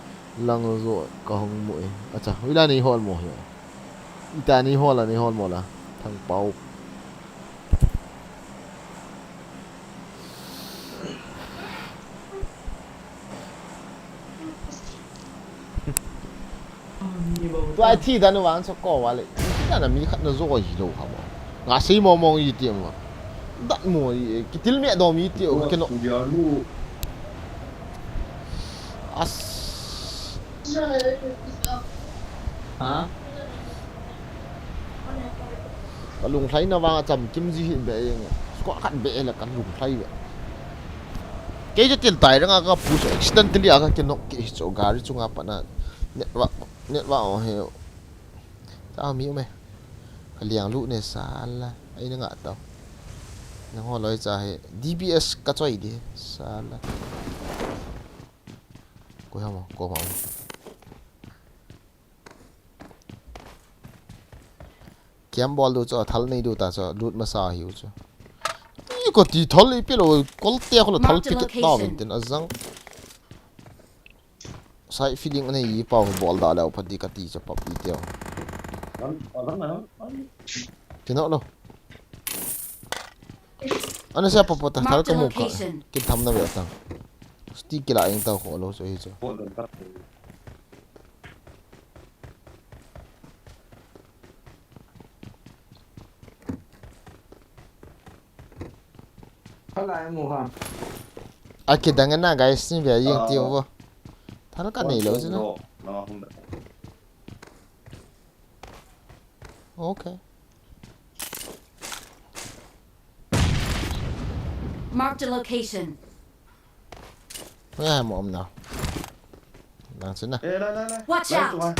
lang zo ka hung mo acha wila ni hol mo yo. Ita ni hol mo la. Thang pau. Tôi thi đã nó bán cho cổ vào lại cái là mi khát nó rồi gì đâu hả mà ngã sĩ mong gì tiền mà đặt mua cái tiền mẹ đồ mi tiền cái nó Hả? cái lùng thấy nó vào chầm kim gì hiện vậy có cắn bể là cắn lùng thấy vậy cái cho tiền tài đó cái push accidentally cái nó cái chỗ gari chung apa na net vào hiểu tao miếng mày liang lũ này sala ấy nó ngã tao nó hoa nói ra DBS cắt cho đi sala cô không cô không kiếm ball đồ cho thal này đồ ta cho lút mà sao hiểu cho 이거 뒤 털이 필요 꼴대하고 털 피켓 나오면 되나 장 사이 필링 안에 이 파워 볼 달아 파디 카티 저 파피 떼어 되나로 안에 사 파파타 탈 거 뭐까 kin tham na vậy stick cái lại anh tao khổ lố rồi chứ Có lại mù hả? cái dangan na guys ni về riêng tiêu vô thằng cái này lố chứ nó ok Marked a location. nghe một ông nào đang xin nè Watch out!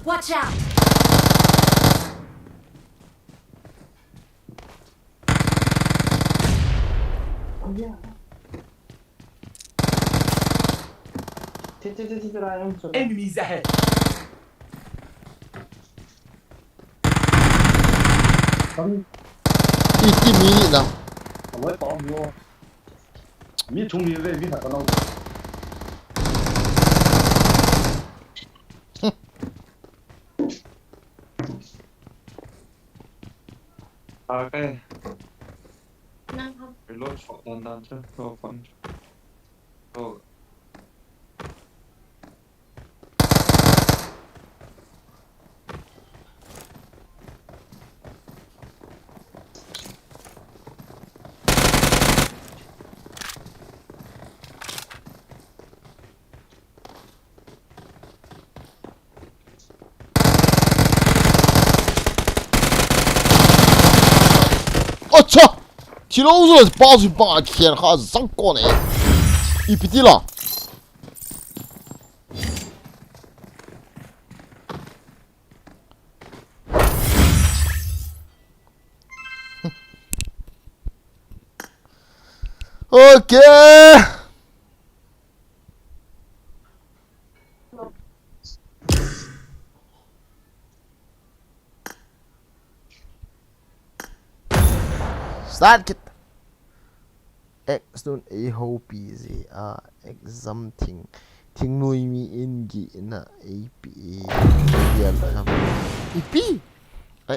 Watch out! Thế ra em sợ. Enemies ahead. ít mini nào 왜 빠져? 미 종이 왜미 나가 나오고? cái lối sọ đan đan chứ không phân rồi 차! 뒤로서 빠지 빠天哈上过呢一比地了 OK start kit x nun a ho p z a exam thing nuôi mi in gi na a p ya la ip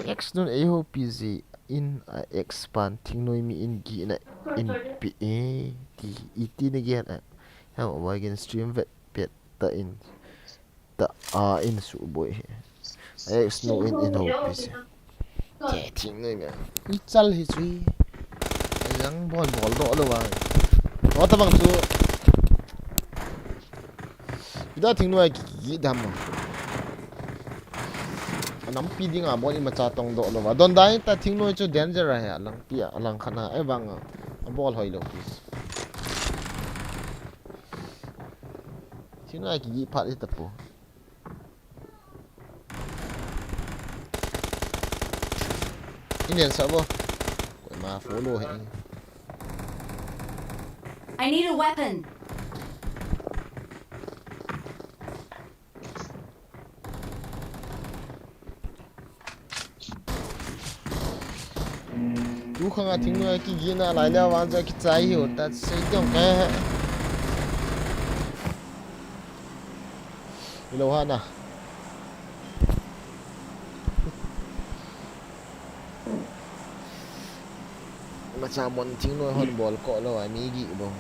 x nun a ho p z in a expand thing nuôi mi in gi na in p a t ne gen ha wa gen stream vet pet ta in ta a in su boy x no in ho p z che thing nuôi mi i chal hi chui yang bol do lo wa o ta bang chu ida thing nuôi gi dam nắm pi đi ngà bol ma cha tong do lo wa don dai ta thing nuôi chu danger ha lang pi alang khana e bang bol hoi lo please thing nuôi gi phat i ta po Indian server mà follow hệ I need a weapon. chú không ai听nói cái gì nào lại là完全cái trái hiểu ta xây dựng cái lâu hơn à mà chả muốn tiếng nói hơn bol cọ lâu ai mỹ gì bông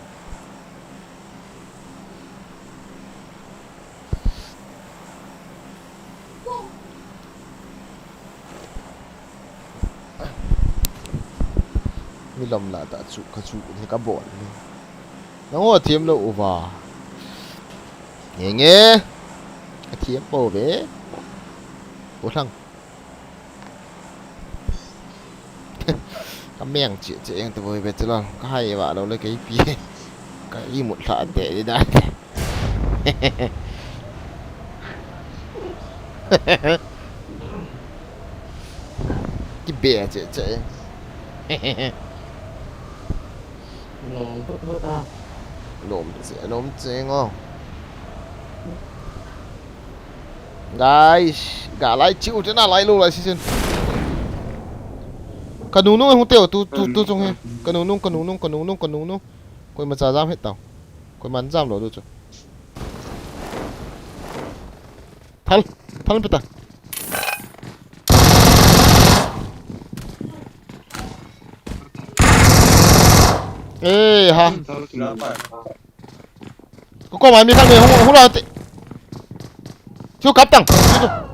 mi lom là ta chủ thì cả bol nó ngồi thêm lâu vào nghe nghe cái thiếm bồ bé bố thằng cái miệng chị anh tôi về chứ lòng có hay vào đâu lấy cái bia cái một thợ để đi đây cái bè chị nôm chị ngon guys gã lại chịu thế nào lại luôn lại xin cần nung không tiêu tu trong he cần nung coi mà giam hết tàu coi mà giam rồi chứ thal beta ê ha có mà mi khăn mày không là chưa cắp tăng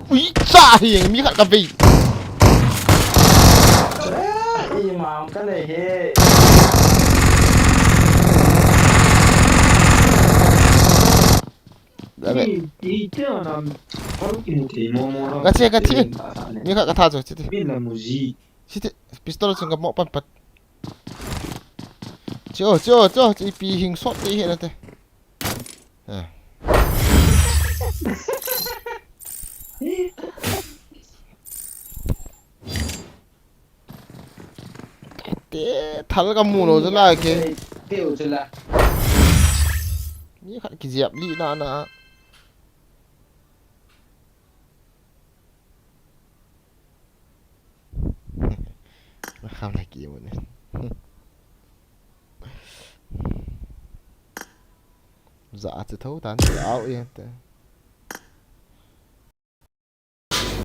úi xa hiền mi khăn cà phê mà cái này he 같이 니가 타줘 치티 Bila muzi. 치티 피스톨 생각 뭐 빤빤 저 이 비행 솥 이 해야 돼 때 탈가 무너져라 이렇게 tiêu chứ là ni khát cái dẹp đi na không này kia mình dạ thì thấu tán áo yên